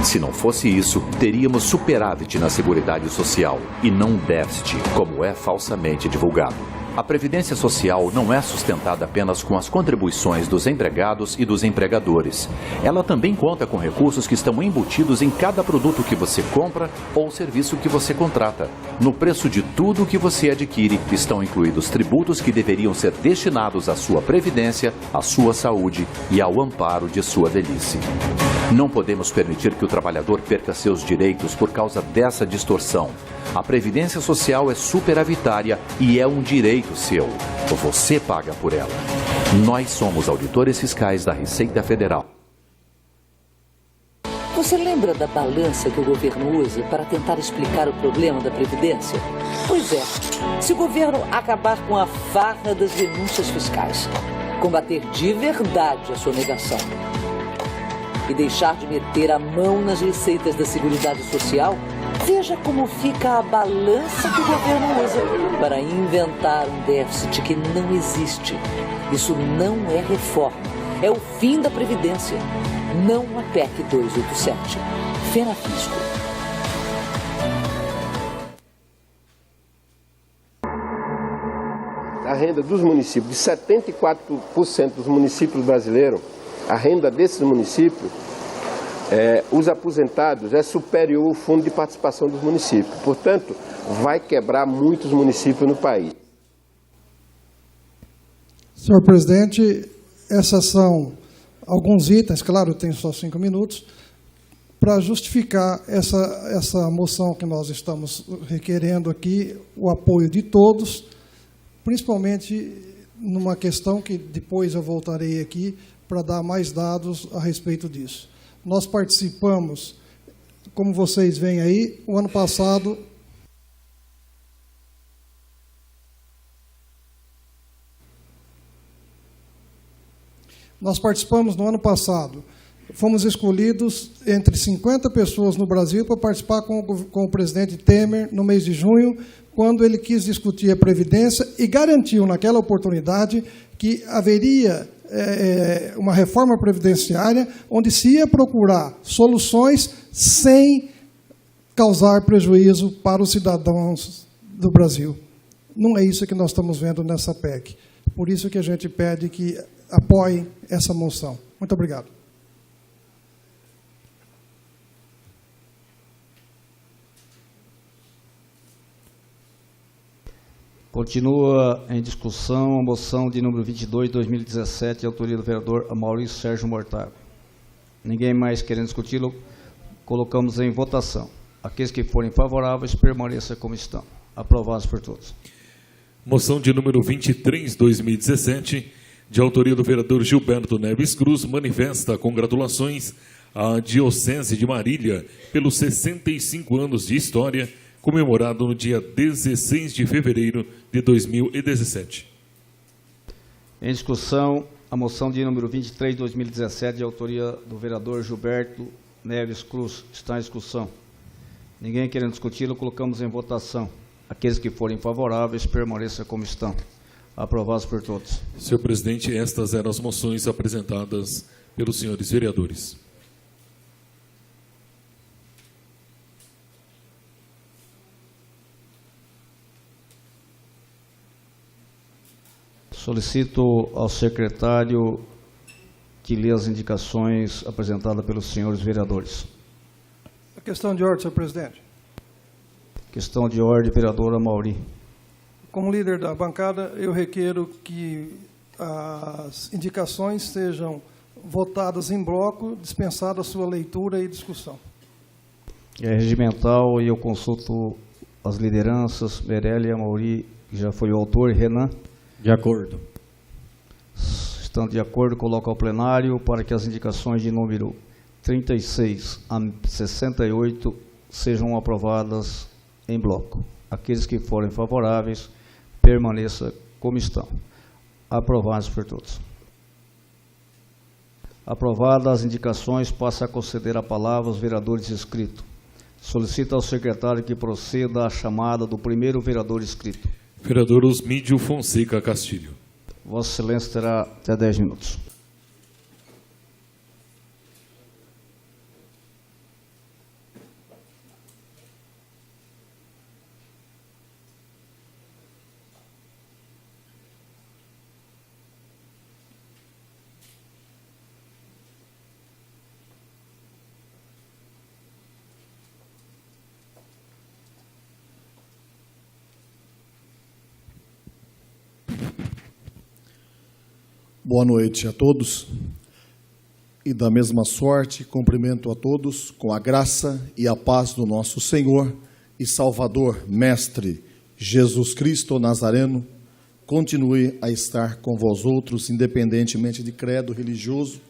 Se não fosse isso, teríamos superávit na Seguridade Social e não déficit, como é falsamente divulgado. A Previdência Social não é sustentada apenas com as contribuições dos empregados e dos empregadores. Ela também conta com recursos que estão embutidos em cada produto que você compra ou serviço que você contrata. No preço de tudo que você adquire estão incluídos tributos que deveriam ser destinados à sua previdência, à sua saúde e ao amparo de sua velhice. Não podemos permitir que o trabalhador perca seus direitos por causa dessa distorção. A Previdência Social é superavitária e é um direito seu. Você paga por ela. Nós somos auditores fiscais da Receita Federal. Você lembra da balança que o governo usa para tentar explicar o problema da Previdência? Pois é, se o governo acabar com a farra das renúncias fiscais, combater de verdade a sonegação e deixar de meter a mão nas receitas da Seguridade Social, Veja como fica a balança que o governo usa para inventar um déficit que não existe. Isso não é reforma, é o fim da Previdência, não a PEC 287. Fenafisco. A renda dos municípios, de 74% dos municípios brasileiros, a renda desses municípios, os aposentados, é superior ao fundo de participação dos municípios. Portanto, vai quebrar muitos municípios no país. Senhor presidente, esses são alguns itens, claro, tenho só 5 minutos, para justificar essa moção que nós estamos requerendo aqui, o apoio de todos, principalmente numa questão que depois eu voltarei aqui para dar mais dados a respeito disso. Nós participamos, como vocês veem aí, o ano passado... Nós participamos no ano passado. Fomos escolhidos entre 50 pessoas no Brasil para participar com o presidente Temer no mês de junho, quando ele quis discutir a Previdência e garantiu naquela oportunidade que haveria uma reforma previdenciária onde se ia procurar soluções sem causar prejuízo para os cidadãos do Brasil. Não é isso que nós estamos vendo nessa PEC. Por isso que a gente pede que apoiem essa moção. Muito obrigado. Continua em discussão a moção de número 22, 2017, de autoria do vereador Maurício Sérgio Mortágua. Ninguém mais querendo discuti-lo, colocamos em votação. Aqueles que forem favoráveis, permaneçam como estão. Aprovados por todos. Moção de número 23, 2017, de autoria do vereador Gilberto Neves Cruz, manifesta congratulações à Diocese de Marília pelos 65 anos de história, comemorado no dia 16 de fevereiro de 2017. Em discussão, a moção de número 23, 2017, de autoria do vereador Gilberto Neves Cruz. Está em discussão. Ninguém querendo discuti-lo, colocamos em votação. Aqueles que forem favoráveis, permaneçam como estão. Aprovados por todos. Senhor presidente, estas eram as moções apresentadas pelos senhores vereadores. Solicito ao secretário que lê as indicações apresentadas pelos senhores vereadores. A questão de ordem, senhor presidente. Questão de ordem, vereadora Mauri. Como líder da bancada, eu requero que as indicações sejam votadas em bloco, dispensada a sua leitura e discussão. É regimental e eu consulto as lideranças, Merélia, Mauri, que já foi o autor, e Renan. De acordo. Estando de acordo, coloco ao plenário para que as indicações de número 36 a 68 sejam aprovadas em bloco. Aqueles que forem favoráveis, permaneçam como estão. Aprovados por todos. Aprovadas as indicações, passa a conceder a palavra aos vereadores inscritos. Solicito ao secretário que proceda à chamada do primeiro vereador inscrito. Vereador Osmídio Fonseca Castilho. Vossa Excelência terá até 10 minutos. Boa noite a todos. E da mesma sorte, cumprimento a todos com a graça e a paz do nosso Senhor e Salvador, Mestre Jesus Cristo Nazareno, continue a estar com vós outros, independentemente de credo religioso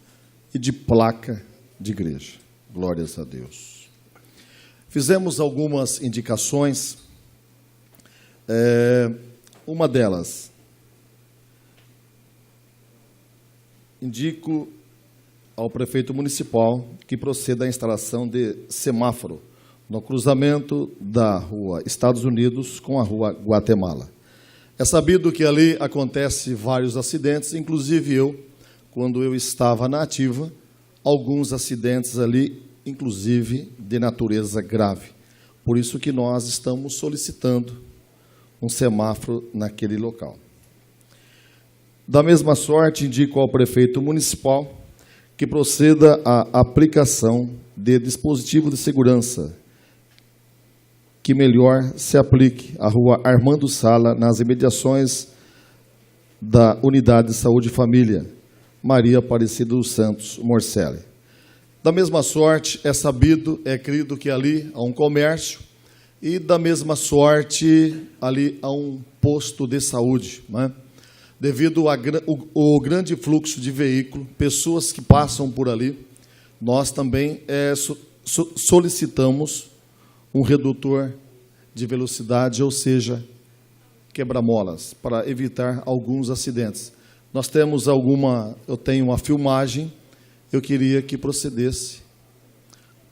e de placa de igreja. Glórias a Deus. Fizemos algumas indicações. Uma delas, indico ao prefeito municipal que proceda à instalação de semáforo no cruzamento da rua Estados Unidos com a rua Guatemala. É sabido que ali acontecem vários acidentes, inclusive eu, quando eu estava na ativa, alguns acidentes ali, inclusive de natureza grave. Por isso que nós estamos solicitando um semáforo naquele local. Da mesma sorte, indico ao prefeito municipal que proceda à aplicação de dispositivo de segurança que melhor se aplique à rua Armando Sala, nas imediações da Unidade de Saúde e Família, Maria Aparecida dos Santos, Morcelli. Da mesma sorte, é sabido, é crido que ali há um comércio e da mesma sorte ali há um posto de saúde, né? Devido ao grande fluxo de veículos, pessoas que passam por ali, nós também solicitamos um redutor de velocidade, ou seja, quebra-molas, para evitar alguns acidentes. Nós temos eu tenho uma filmagem, eu queria que procedesse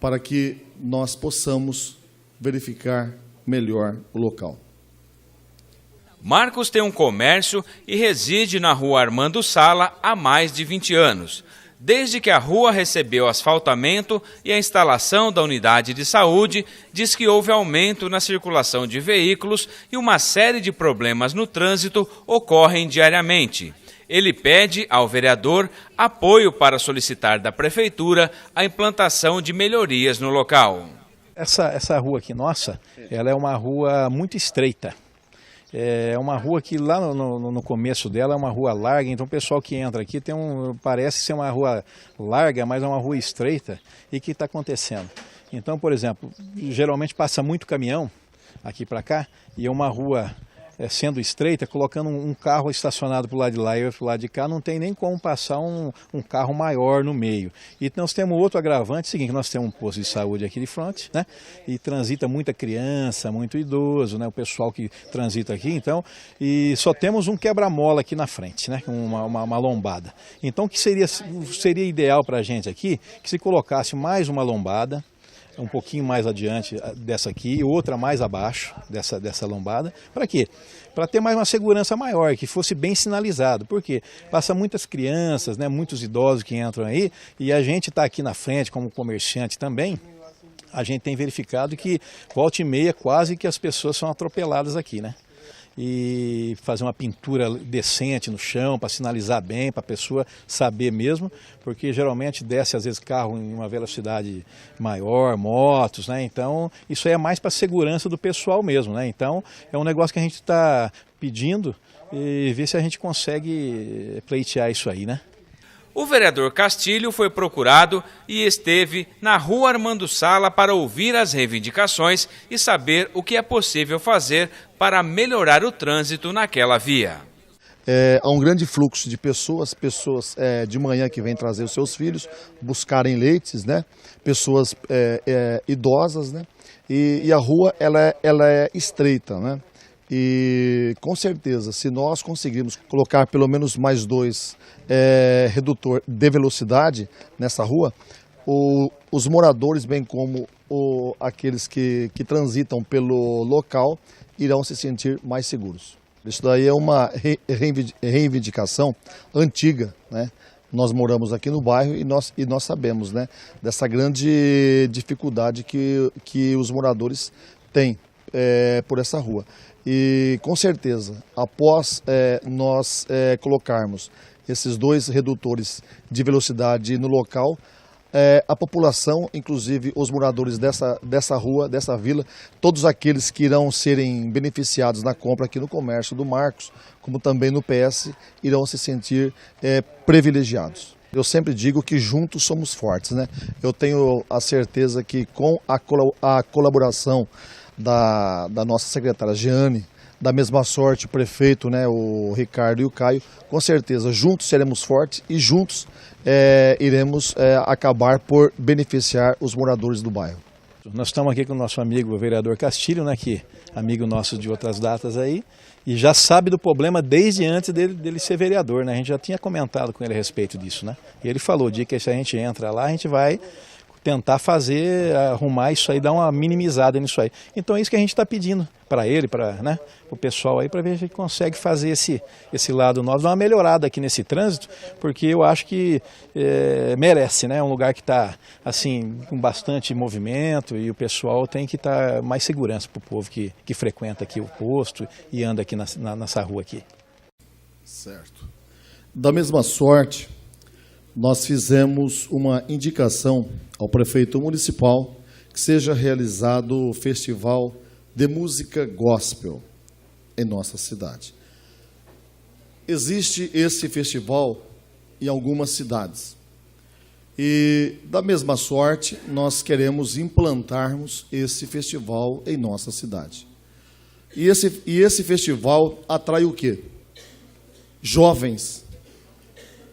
para que nós possamos verificar melhor o local. Marcos tem um comércio e reside na rua Armando Sala há mais de 20 anos. Desde que a rua recebeu asfaltamento e a instalação da unidade de saúde, diz que houve aumento na circulação de veículos e uma série de problemas no trânsito ocorrem diariamente. Ele pede ao vereador apoio para solicitar da prefeitura a implantação de melhorias no local. Essa rua aqui nossa, ela é uma rua muito estreita. É uma rua que lá no começo dela é uma rua larga, então o pessoal que entra aqui parece ser uma rua larga, mas é uma rua estreita. E o que está acontecendo? Então, por exemplo, geralmente passa muito caminhão aqui para cá e é uma rua sendo estreita, colocando um carro estacionado para o lado de lá e outro para o lado de cá, não tem nem como passar um carro maior no meio. E nós temos outro agravante, seguinte, nós temos um posto de saúde aqui de frente, né? E transita muita criança, muito idoso, né? O pessoal que transita aqui, então, e só temos um quebra-mola aqui na frente, né? Uma lombada. Então, o que seria ideal para a gente aqui, que se colocasse mais uma lombada, um pouquinho mais adiante dessa aqui e outra mais abaixo dessa lombada. Para quê? Para ter mais uma segurança maior, que fosse bem sinalizado. Por quê? Passa muitas crianças, né, muitos idosos que entram aí e a gente está aqui na frente como comerciante também. A gente tem verificado que volta e meia quase que as pessoas são atropeladas aqui, né? E fazer uma pintura decente no chão para sinalizar bem, para a pessoa saber mesmo, porque geralmente desce às vezes carro em uma velocidade maior, motos, né? Então isso aí é mais para a segurança do pessoal mesmo, né? Então é um negócio que a gente está pedindo e ver se a gente consegue pleitear isso aí, né? O vereador Castilho foi procurado e esteve na rua Armando Sala para ouvir as reivindicações e saber o que é possível fazer para melhorar o trânsito naquela via. Há um grande fluxo de pessoas de manhã que vêm trazer os seus filhos, buscarem leites, né? Pessoas idosas, né? E a rua ela é estreita, né? E com certeza, se nós conseguirmos colocar pelo menos mais 2 redutor de velocidade nessa rua, os moradores, bem como aqueles que transitam pelo local, irão se sentir mais seguros. Isso daí é uma reivindicação antiga, né? Nós moramos aqui no bairro e nós sabemos, né, dessa grande dificuldade que os moradores têm por essa rua. E com certeza, após nós colocarmos esses 2 redutores de velocidade no local, a população, inclusive os moradores dessa rua, dessa vila, todos aqueles que irão serem beneficiados na compra aqui no comércio do Marcos, como também no PS, irão se sentir privilegiados. Eu sempre digo que juntos somos fortes, né? Eu tenho a certeza que com a colaboração da nossa secretária Jeane, da mesma sorte o prefeito, né, o Ricardo e o Caio, com certeza juntos seremos fortes e juntos iremos acabar por beneficiar os moradores do bairro. Nós estamos aqui com o nosso amigo o vereador Castilho, né, que é amigo nosso de outras datas aí, e já sabe do problema desde antes dele ser vereador, né? A gente já tinha comentado com ele a respeito disso, né? E ele falou, de que se a gente entra lá, a gente vai tentar fazer, arrumar isso aí, dar uma minimizada nisso aí. Então é isso que a gente está pedindo para ele, para, né, o pessoal aí, para ver se a gente consegue fazer esse lado nosso, dar uma melhorada aqui nesse trânsito, porque eu acho que merece, né? É um lugar que está assim, com bastante movimento e o pessoal tem que estar mais segurança para o povo que frequenta aqui o posto e anda aqui nessa rua aqui. Certo. Da mesma sorte, nós fizemos uma indicação ao prefeito municipal que seja realizado o Festival de Música Gospel em nossa cidade. Existe esse festival em algumas cidades. E, da mesma sorte, nós queremos implantarmos esse festival em nossa cidade. E esse festival atrai o quê? Jovens,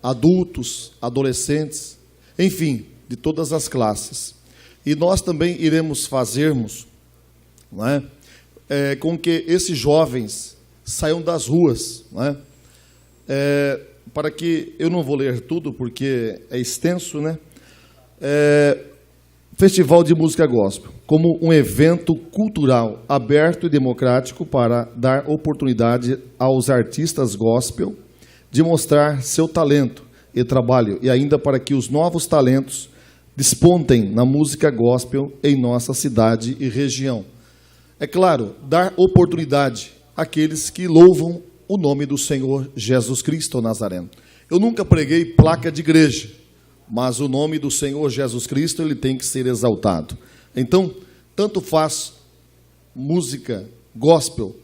adultos, adolescentes, enfim, de todas as classes. E nós também iremos fazermos, não é, com que esses jovens saiam das ruas, não é? Para que, eu não vou ler tudo porque é extenso, né? Festival de Música Gospel, como um evento cultural aberto e democrático para dar oportunidade aos artistas gospel de mostrar seu talento e trabalho, e ainda para que os novos talentos despontem na música gospel em nossa cidade e região. É claro, dar oportunidade àqueles que louvam o nome do Senhor Jesus Cristo Nazareno. Eu nunca preguei placa de igreja, mas o nome do Senhor Jesus Cristo ele tem que ser exaltado. Então, tanto faz música gospel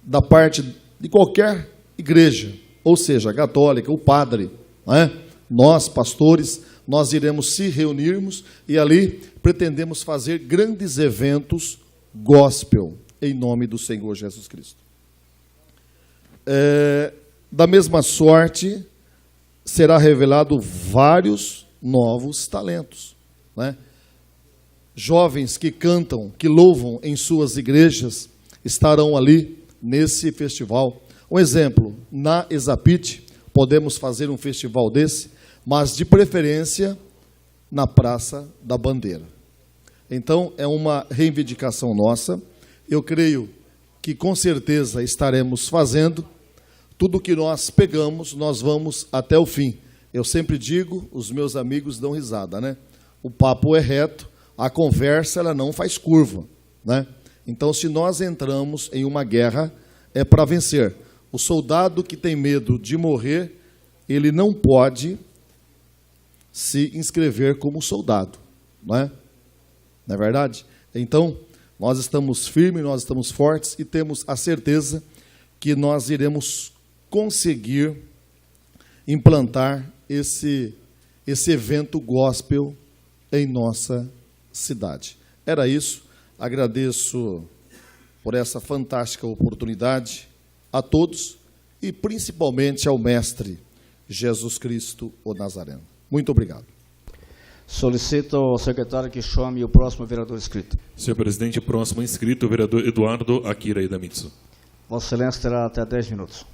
da parte de qualquer igreja, ou seja, católica, o padre, não é? Nós, pastores, nós iremos se reunirmos e ali pretendemos fazer grandes eventos gospel em nome do Senhor Jesus Cristo. Da mesma sorte, será revelado vários novos talentos, né? Jovens que cantam, que louvam em suas igrejas, estarão ali nesse festival. Um exemplo, na Exapit, podemos fazer um festival desse, mas de preferência na Praça da Bandeira. Então, é uma reivindicação nossa. Eu creio que com certeza estaremos fazendo. Tudo que nós pegamos, nós vamos até o fim. Eu sempre digo, os meus amigos dão risada, né? O papo é reto, a conversa ela não faz curva, né? Então, se nós entramos em uma guerra, é para vencer. O soldado que tem medo de morrer, ele não pode se inscrever como soldado, não é? Não é verdade? Então, nós estamos firmes, nós estamos fortes e temos a certeza que nós iremos conseguir implantar esse evento gospel em nossa cidade. Era isso. Agradeço por essa fantástica oportunidade a todos e principalmente ao Mestre Jesus Cristo, o Nazareno. Muito obrigado. Solicito ao secretário que chame o próximo vereador inscrito. Senhor presidente, próximo inscrito, o vereador Eduardo Akira Idamitsu. Vossa Excelência terá até 10 minutos.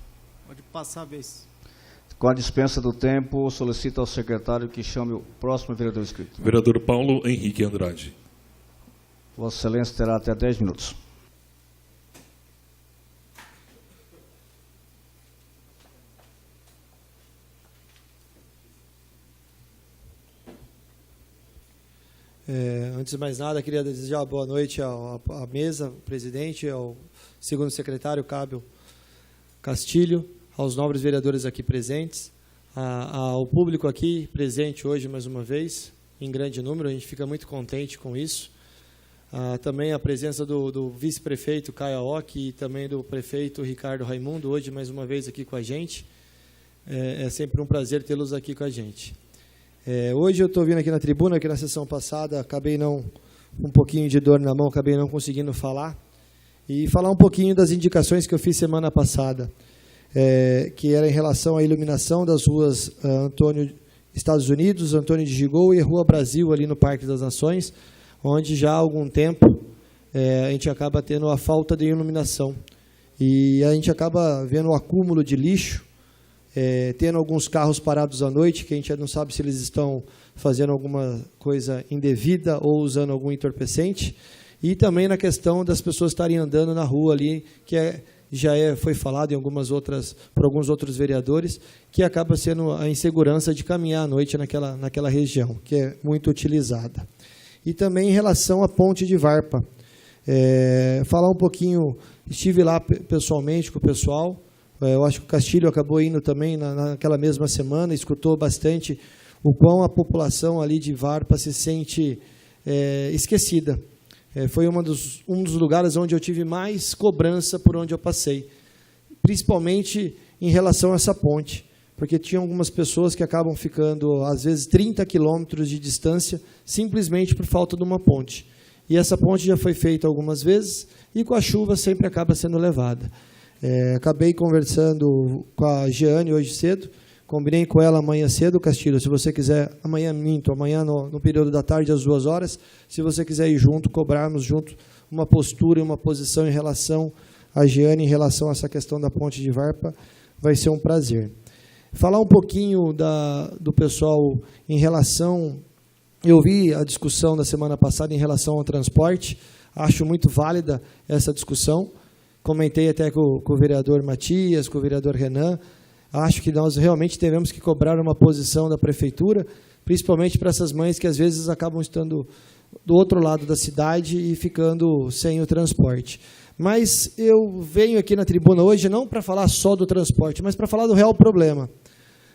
Pode passar a vez. Com a dispensa do tempo, solicito ao secretário que chame o próximo vereador inscrito. Vereador Paulo Henrique Andrade. Vossa Excelência terá até 10 minutos. Antes de mais nada, queria desejar boa noite à mesa, ao presidente, ao segundo secretário, Cábio Castilho, aos nobres vereadores aqui presentes, ao público aqui presente hoje mais uma vez, em grande número, a gente fica muito contente com isso. Também a presença do vice-prefeito Caio Aoki e também do prefeito Ricardo Raimundo, hoje mais uma vez aqui com a gente. É sempre um prazer tê-los aqui com a gente. Hoje eu estou vindo aqui na tribuna, que na sessão passada acabei um pouquinho de dor na mão, acabei não conseguindo falar, e falar um pouquinho das indicações que eu fiz semana passada, que era em relação à iluminação das ruas Antônio Estados Unidos, Antônio de Gigou e Rua Brasil, ali no Parque das Nações, onde já há algum tempo a gente acaba tendo a falta de iluminação. E a gente acaba vendo o acúmulo de lixo tendo alguns carros parados à noite, que a gente não sabe se eles estão fazendo alguma coisa indevida ou usando algum entorpecente, e também na questão das pessoas estarem andando na rua ali, que foi falado por alguns outros vereadores, que acaba sendo a insegurança de caminhar à noite naquela região, que é muito utilizada. E também em relação à ponte de Varpa. Falar um pouquinho, estive lá pessoalmente com o pessoal, eu acho que o Castilho acabou indo também naquela mesma semana, escutou bastante o quão a população ali de Varpa se sente esquecida. Foi um dos lugares onde eu tive mais cobrança por onde eu passei, principalmente em relação a essa ponte, porque tinha algumas pessoas que acabam ficando, às vezes, 30 quilômetros de distância, simplesmente por falta de uma ponte. E essa ponte já foi feita algumas vezes, e com a chuva sempre acaba sendo levada. Acabei conversando com a Jeane hoje cedo, combinei com ela amanhã cedo, Castilho, se você quiser, amanhã no período da tarde, às 2 horas, se você quiser ir junto, cobrarmos junto uma postura e uma posição em relação a Jeane, em relação a essa questão da ponte de Varpa, vai ser um prazer. Falar um pouquinho do pessoal em relação... Eu vi a discussão da semana passada em relação ao transporte, acho muito válida essa discussão, comentei até com o vereador Matias, com o vereador Renan. Acho que nós realmente devemos que cobrar uma posição da prefeitura, principalmente para essas mães que às vezes acabam estando do outro lado da cidade e ficando sem o transporte. Mas eu venho aqui na tribuna hoje não para falar só do transporte, mas para falar do real problema.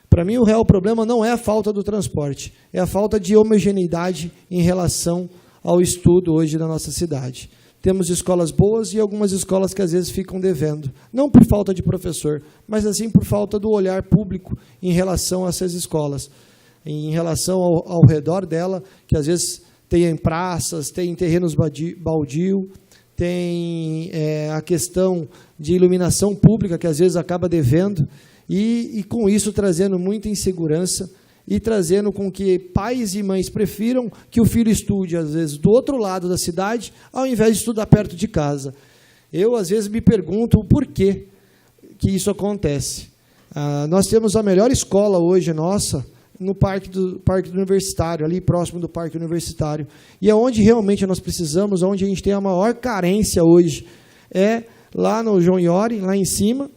Para mim, o real problema não é a falta do transporte, é a falta de homogeneidade em relação ao estudo hoje na nossa cidade. Temos escolas boas e algumas escolas que às vezes ficam devendo, não por falta de professor, mas assim por falta do olhar público em relação a essas escolas, em relação ao redor dela, que às vezes tem praças, tem terrenos baldio, tem a questão de iluminação pública, que às vezes acaba devendo, e com isso trazendo muita insegurança e trazendo com que pais e mães prefiram que o filho estude, às vezes, do outro lado da cidade, ao invés de estudar perto de casa. Eu, às vezes, me pergunto o porquê que isso acontece. Nós temos a melhor escola hoje nossa no Parque do Universitário, ali próximo do Parque Universitário. E é onde realmente nós precisamos, onde a gente tem a maior carência hoje, é lá no João Iori, lá em cima.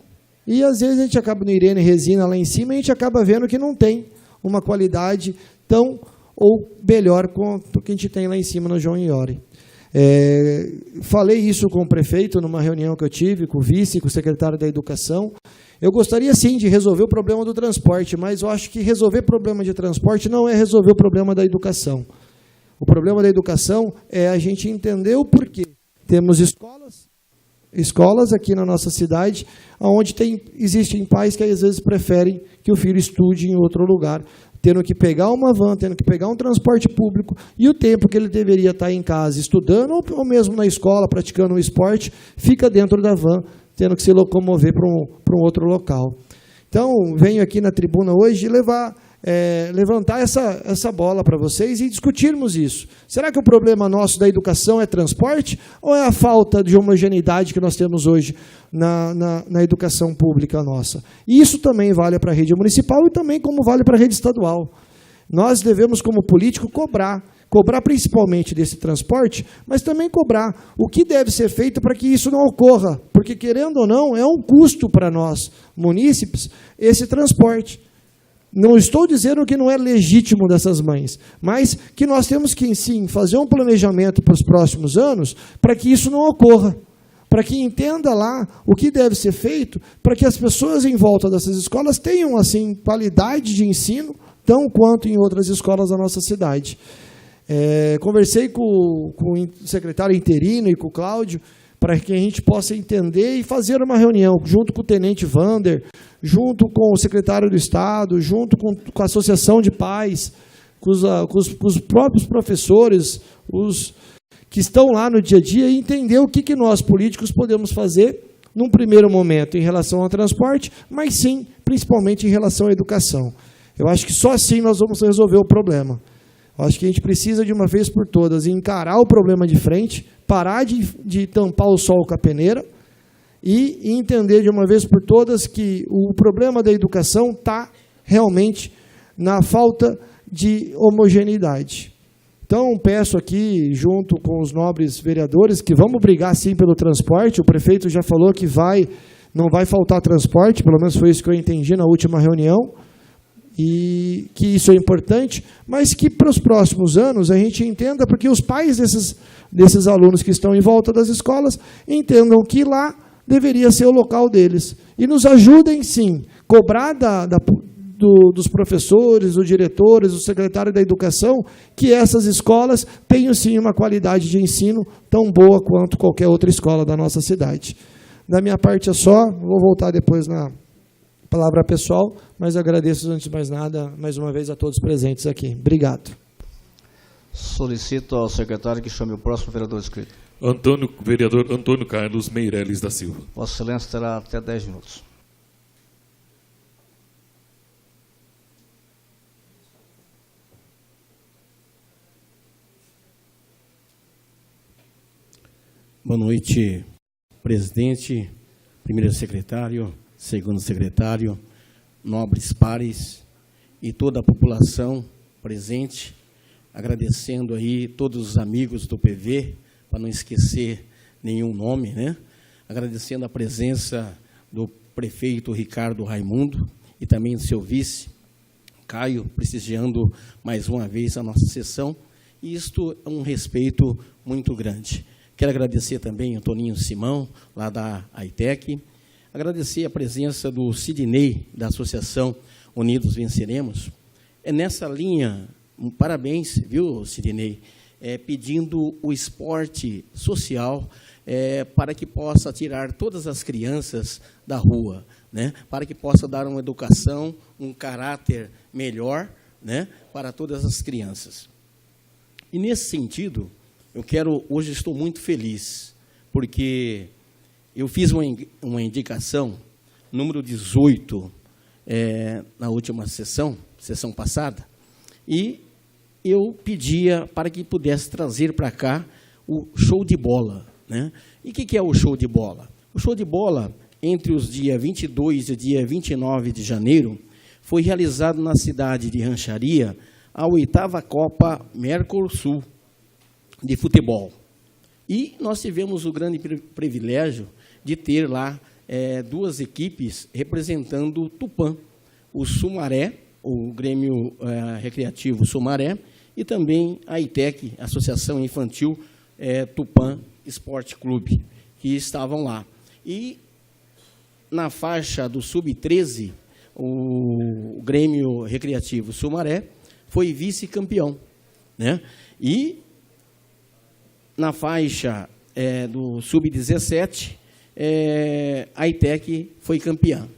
E, às vezes, a gente acaba no Irene Resina, lá em cima, e a gente acaba vendo que não tem uma qualidade tão ou melhor quanto que a gente tem lá em cima no João Iori. Falei isso com o prefeito numa reunião que eu tive, com o vice, com o secretário da Educação. Eu gostaria, sim, de resolver o problema do transporte, mas eu acho que resolver problema de transporte não é resolver o problema da educação. O problema da educação é a gente entender o porquê. Temos escolas aqui na nossa cidade, onde existem pais que às vezes preferem que o filho estude em outro lugar, tendo que pegar uma van, tendo que pegar um transporte público, e o tempo que ele deveria estar em casa estudando, ou mesmo na escola, praticando um esporte, fica dentro da van, tendo que se locomover para um outro local. Então, venho aqui na tribuna hoje levantar essa bola para vocês e discutirmos isso. Será que o problema nosso da educação é transporte ou é a falta de homogeneidade que nós temos hoje na educação pública nossa? E isso também vale para a rede municipal e também como vale para a rede estadual. Nós devemos, como político, cobrar principalmente desse transporte, mas também cobrar o que deve ser feito para que isso não ocorra, porque, querendo ou não, é um custo para nós, munícipes, esse transporte. Não estou dizendo que não é legítimo dessas mães, mas que nós temos que, sim, fazer um planejamento para os próximos anos para que isso não ocorra, para que entenda lá o que deve ser feito para que as pessoas em volta dessas escolas tenham, assim, qualidade de ensino, tão quanto em outras escolas da nossa cidade. Conversei com o secretário interino e com o Cláudio, para que a gente possa entender e fazer uma reunião, junto com o tenente Vander, junto com o secretário do Estado, junto com a associação de pais, com os próprios professores, os que estão lá no dia a dia, e entender o que nós, políticos, podemos fazer, num primeiro momento, em relação ao transporte, mas sim, principalmente em relação à educação. Eu acho que só assim nós vamos resolver o problema. Eu acho que a gente precisa, de uma vez por todas, encarar o problema de frente, parar de tampar o sol com a peneira e entender de uma vez por todas que o problema da educação está realmente na falta de homogeneidade. Então, peço aqui, junto com os nobres vereadores, que vamos brigar sim pelo transporte. O prefeito já falou que não vai faltar transporte, pelo menos foi isso que eu entendi na última reunião, e que isso é importante, mas que para os próximos anos a gente entenda, porque os pais desses alunos que estão em volta das escolas entendam que lá deveria ser o local deles. E nos ajudem, sim, cobrar dos professores, dos diretores, do secretário da Educação, que essas escolas tenham, sim, uma qualidade de ensino tão boa quanto qualquer outra escola da nossa cidade. Da minha parte é só, vou voltar depois na palavra pessoal, mas agradeço, antes de mais nada, mais uma vez a todos presentes aqui. Obrigado. Solicito ao secretário que chame o próximo vereador inscrito. Vereador Antônio Carlos Meireles da Silva. Vossa Excelência terá até 10 minutos. Boa noite, presidente, primeiro secretário, segundo secretário, nobres pares e toda a população presente, agradecendo aí todos os amigos do PV, para não esquecer nenhum nome, né? Agradecendo a presença do prefeito Ricardo Raimundo e também do seu vice, Caio, prestigiando mais uma vez a nossa sessão, e isto é um respeito muito grande. Quero agradecer também ao Toninho Simão, lá da AITEC, agradecer a presença do Sidney, da Associação Unidos Venceremos. É nessa linha, parabéns, viu, Sidney, pedindo o esporte social para que possa tirar todas as crianças da rua, né, para que possa dar uma educação, um caráter melhor, né, para todas as crianças. E, nesse sentido, hoje estou muito feliz, porque eu fiz uma indicação, número 18, na última sessão passada, e eu pedia para que pudesse trazer para cá o show de bola, né? E o que é o show de bola? O show de bola, entre os dias 22 e dia 29 de janeiro, foi realizado na cidade de Rancharia, a 8ª Copa Mercosul de futebol. E nós tivemos o grande privilégio de ter lá duas equipes representando Tupã, o Sumaré, o Grêmio Recreativo Sumaré, e também a AITEC, Associação Infantil Tupã Esporte Clube, que estavam lá. E na faixa do Sub-13, o Grêmio Recreativo Sumaré foi vice-campeão, né? E na faixa do Sub-17, a AITEC foi campeã.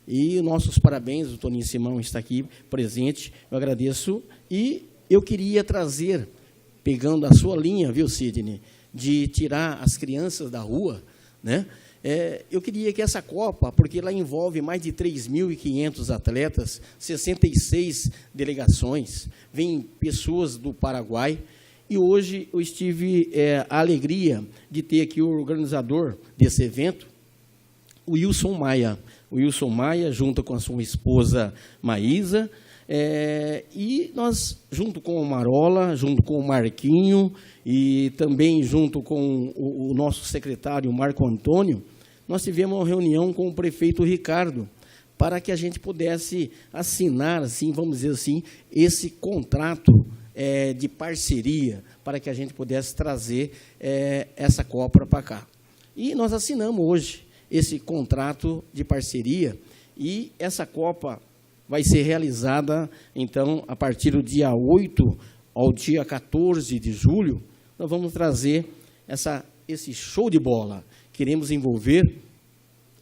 E nossos parabéns, o Toninho Simão está aqui presente, eu agradeço. E eu queria trazer, pegando a sua linha, viu, Sidney, de tirar as crianças da rua, né? Eu queria que essa Copa, porque ela envolve mais de 3.500 atletas, 66 delegações, vêm pessoas do Paraguai, e hoje eu tive a alegria de ter aqui o organizador desse evento, o Wilson Maia. O Wilson Maia, junto com a sua esposa Maísa, e nós, junto com o Marola, junto com o Marquinho, e também junto com o nosso secretário Marco Antônio, nós tivemos uma reunião com o prefeito Ricardo, para que a gente pudesse assinar, assim, vamos dizer assim, esse contrato de parceria, para que a gente pudesse trazer essa Copa para cá. E nós assinamos hoje esse contrato de parceria, e essa Copa vai ser realizada, então, a partir do dia 8 ao dia 14 de julho, nós vamos trazer esse show de bola. Queremos envolver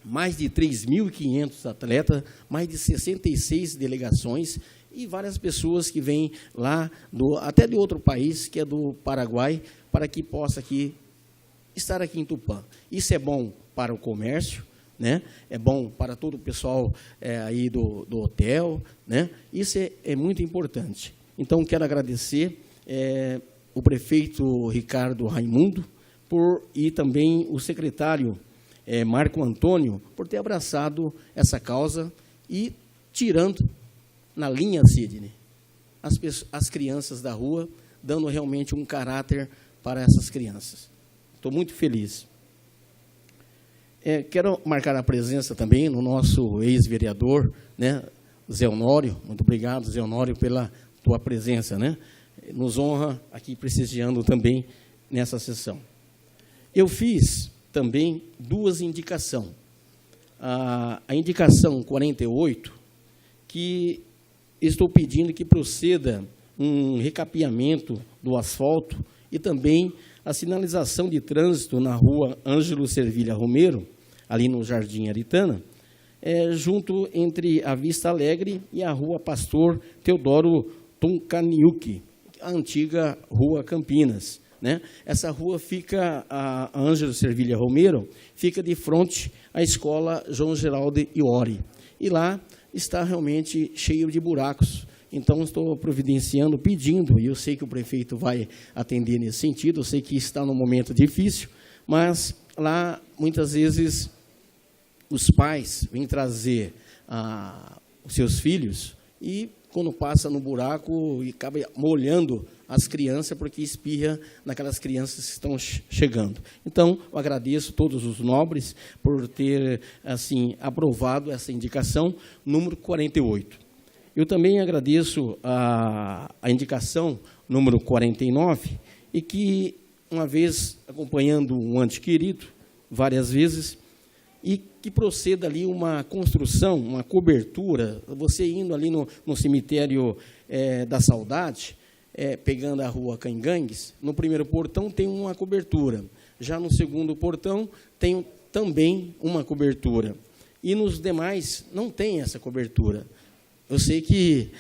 mais de 3.500 atletas, mais de 66 delegações e várias pessoas que vêm lá, até de outro país, que é do Paraguai, para que possa estar aqui em Tupã. Isso é bom para o comércio, né? É bom para todo o pessoal aí do hotel, né? Isso é muito importante. Então, quero agradecer o prefeito Ricardo Raimundo e também o secretário Marco Antônio, por ter abraçado essa causa e tirando na linha, Sidney, as crianças da rua, dando realmente um caráter para essas crianças. Estou muito feliz. Quero marcar a presença também no nosso ex-vereador, né, Zé Honório. Muito obrigado, Zé Honório, pela tua presença, né? Nos honra aqui prestigiando também nessa sessão. Eu fiz também 2 indicações. A indicação 48, que estou pedindo que proceda um recapeamento do asfalto e também a sinalização de trânsito na rua Ângelo Servilha Romero, ali no Jardim Aritana, junto entre a Vista Alegre e a rua Pastor Teodoro Toncaniuque, a antiga rua Campinas, né? Essa rua fica, a Ângelo Servilha Romero, fica de frente à escola João Geraldo Iori. E lá está realmente cheio de buracos. Então, estou providenciando, pedindo, e eu sei que o prefeito vai atender nesse sentido, eu sei que está num momento difícil, mas lá, muitas vezes, os pais vêm trazer os seus filhos e, quando passa no buraco, e acaba molhando as crianças, porque espirra naquelas crianças que estão chegando. Então, eu agradeço a todos os nobres por ter, assim, aprovado essa indicação, número 48. Eu também agradeço a indicação número 49, e que, uma vez acompanhando um ente querido, várias vezes, e que proceda ali uma construção, uma cobertura, você indo ali no cemitério da Saudade, pegando a rua Cangangues, no primeiro portão tem uma cobertura, já no segundo portão tem também uma cobertura, e nos demais não tem essa cobertura. Eu sei que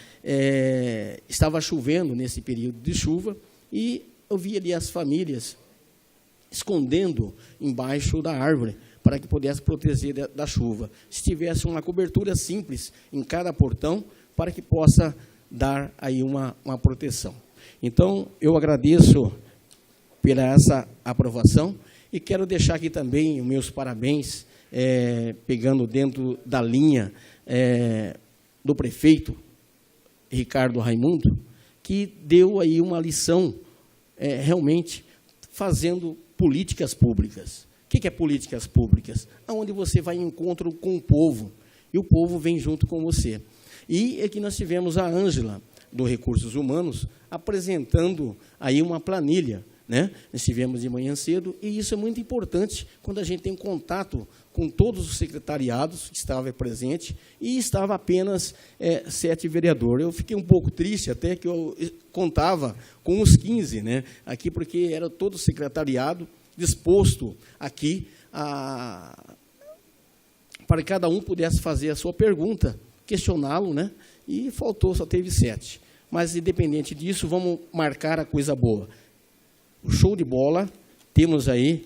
estava chovendo nesse período de chuva e eu vi ali as famílias escondendo embaixo da árvore para que pudesse proteger da chuva. Se tivesse uma cobertura simples em cada portão, para que possa dar aí uma proteção. Então, eu agradeço pela essa aprovação e quero deixar aqui também os meus parabéns, pegando dentro da linha do prefeito Ricardo Raimundo, que deu aí uma lição, realmente, fazendo políticas públicas. O que é políticas públicas? Onde você vai em encontro com o povo, e o povo vem junto com você. E aqui nós tivemos a Ângela, do Recursos Humanos, apresentando aí uma planilha, né? Nós tivemos de manhã cedo, e isso é muito importante quando a gente tem contato com todos os secretariados que estavam presentes, e estava apenas 7 vereadores. Eu fiquei um pouco triste, até que eu contava com os 15, né? Aqui, porque era todo o secretariado disposto aqui para que cada um pudesse fazer a sua pergunta, questioná-lo, né? E faltou, só teve 7. Mas, independente disso, vamos marcar a coisa boa. O show de bola, temos aí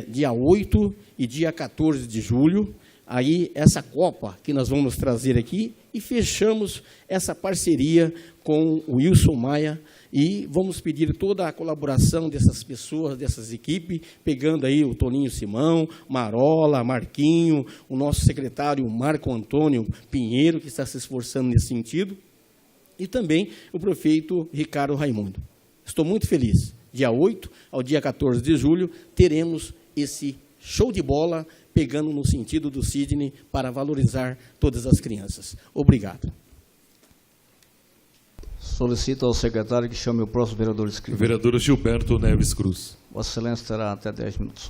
dia 8 e dia 14 de julho, aí essa Copa que nós vamos trazer aqui, e fechamos essa parceria com o Wilson Maia, e vamos pedir toda a colaboração dessas pessoas, dessas equipes, pegando aí o Toninho Simão, Marola, Marquinho, o nosso secretário Marco Antônio Pinheiro, que está se esforçando nesse sentido, e também o prefeito Ricardo Raimundo. Estou muito feliz. Dia 8 ao dia 14 de julho, teremos esse show de bola, pegando no sentido do Sidney, para valorizar todas as crianças. Obrigado. Solicito ao secretário que chame o próximo vereador inscrito. Vereador Gilberto Neves Cruz. Vossa Excelência terá até 10 minutos.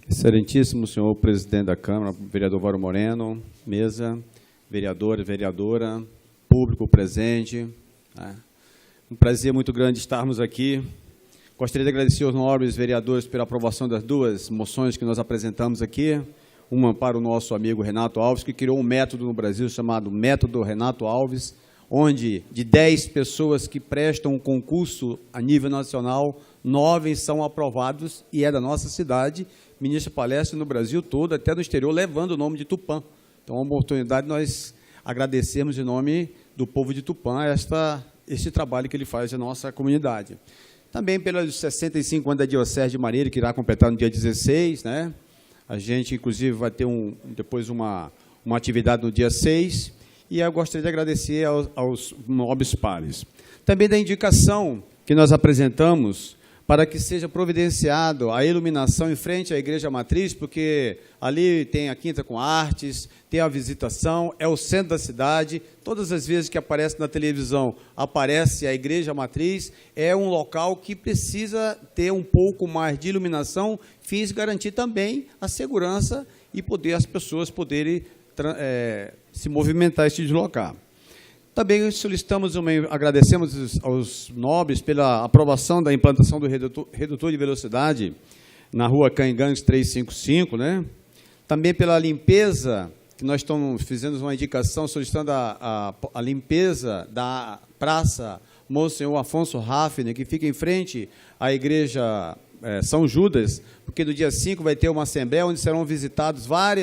Excelentíssimo senhor presidente da Câmara, vereador Vauro Moreno, mesa, vereador e vereadora, público presente. Um prazer muito grande estarmos aqui. Gostaria de agradecer aos nobres vereadores pela aprovação das 2 moções que nós apresentamos aqui. Uma para o nosso amigo Renato Alves, que criou um método no Brasil chamado Método Renato Alves, onde de 10 pessoas que prestam um concurso a nível nacional, 9 são aprovados, e é da nossa cidade. Ministra palestra no Brasil todo, até no exterior, levando o nome de Tupã. Então, é uma oportunidade de nós agradecermos em nome do povo de Tupã este trabalho que ele faz na nossa comunidade. Também pelos 65 anos da Diocese de Marília, que irá completar no dia 16, né? A gente, inclusive, vai ter depois uma atividade no dia 6, e eu gostaria de agradecer aos nobres pares. Também da indicação que nós apresentamos para que seja providenciado a iluminação em frente à Igreja Matriz, porque ali tem a Quinta com Artes, tem a visitação, é o centro da cidade, todas as vezes que aparece na televisão, aparece a Igreja Matriz, é um local que precisa ter um pouco mais de iluminação, fins de garantir também a segurança e poder as pessoas poderem se movimentar e se deslocar. Também solicitamos, agradecemos aos nobres pela aprovação da implantação do redutor de velocidade na rua Cangangues 355, né? Também pela limpeza, que nós fizemos uma indicação solicitando a limpeza da Praça Monsenhor Afonso Raffner, que fica em frente à Igreja São Judas, porque no dia 5 vai ter uma assembleia onde serão visitados vai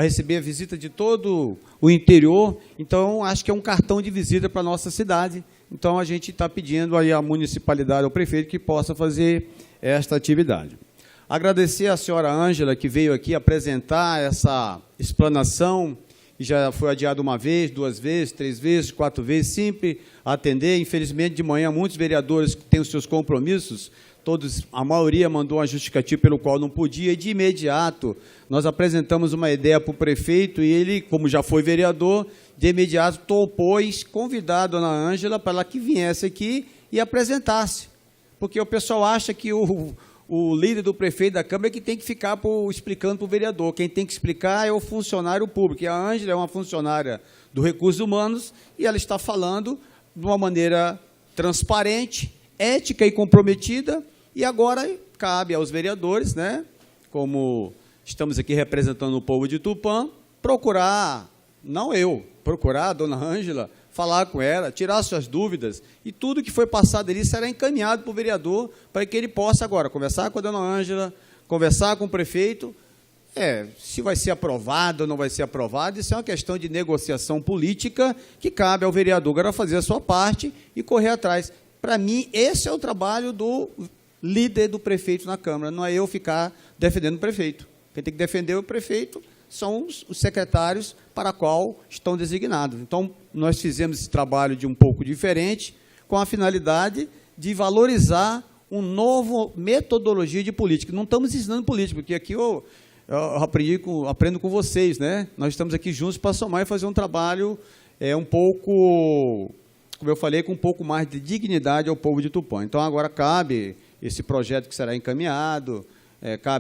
receber a visita de todo o interior, então acho que é um cartão de visita para a nossa cidade. Então a gente está pedindo aí à municipalidade, ao prefeito, que possa fazer esta atividade. Agradecer à senhora Ângela, que veio aqui apresentar essa explanação, e já foi adiado uma vez, 2 vezes, 3 vezes, 4 vezes, sempre atender. Infelizmente, de manhã, muitos vereadores que têm os seus compromissos, a maioria mandou uma justificativa pelo qual não podia, e de imediato nós apresentamos uma ideia para o prefeito, e ele, como já foi vereador, de imediato topou e convidar a dona Ângela para ela que viesse aqui e apresentasse. Porque o pessoal acha que o líder do prefeito da Câmara é que tem que ficar explicando para o vereador. Quem tem que explicar é o funcionário público. E a Ângela é uma funcionária do Recursos Humanos, e ela está falando de uma maneira transparente, ética e comprometida. E agora cabe aos vereadores, né, como estamos aqui representando o povo de Tupã, procurar a dona Ângela, falar com ela, tirar suas dúvidas, e tudo que foi passado ali será encaminhado para o vereador, para que ele possa agora conversar com a dona Ângela, conversar com o prefeito, se vai ser aprovado ou não vai ser aprovado, isso é uma questão de negociação política, que cabe ao vereador agora fazer a sua parte e correr atrás. Para mim, esse é o trabalho do líder do prefeito na Câmara, não é eu ficar defendendo o prefeito. Quem tem que defender o prefeito são os secretários para qual estão designados. Então, nós fizemos esse trabalho de um pouco diferente, com a finalidade de valorizar uma nova metodologia de política. Não estamos ensinando política, porque aqui eu aprendo com vocês, né? Nós estamos aqui juntos para somar e fazer um trabalho um pouco, como eu falei, com um pouco mais de dignidade ao povo de Tupã. Então, agora cabe esse projeto que será encaminhado,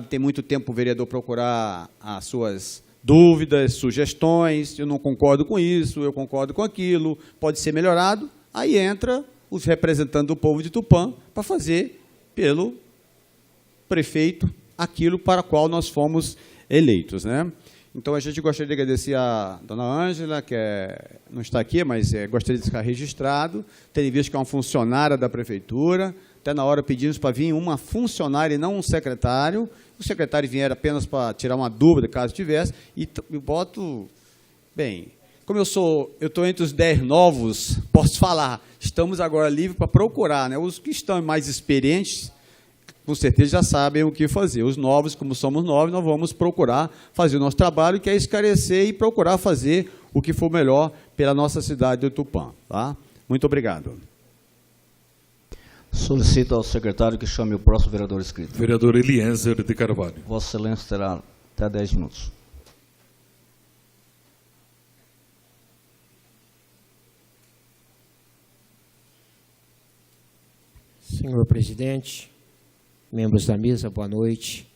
tem muito tempo o vereador procurar as suas dúvidas, sugestões, eu não concordo com isso, eu concordo com aquilo, pode ser melhorado, aí entra os representantes do povo de Tupã para fazer pelo prefeito aquilo para o qual nós fomos eleitos, né? Então, a gente gostaria de agradecer a dona Ângela, que não está aqui, mas gostaria de ficar registrado, tendo visto que é uma funcionária da prefeitura. Até na hora pedimos para vir uma funcionária e não um secretário. O secretário vier apenas para tirar uma dúvida, caso tivesse. E boto... Bem, como eu estou entre os 10 novos, posso falar, estamos agora livres para procurar, né? Os que estão mais experientes, com certeza já sabem o que fazer. Os novos, como somos novos, nós vamos procurar fazer o nosso trabalho, que é esclarecer e procurar fazer o que for melhor pela nossa cidade de Tupã. Tá? Muito obrigado. Solicito ao secretário que chame o próximo vereador inscrito. Vereador Eliezer de Carvalho. Vossa Excelência terá até 10 minutos. Senhor presidente, membros da mesa, boa noite.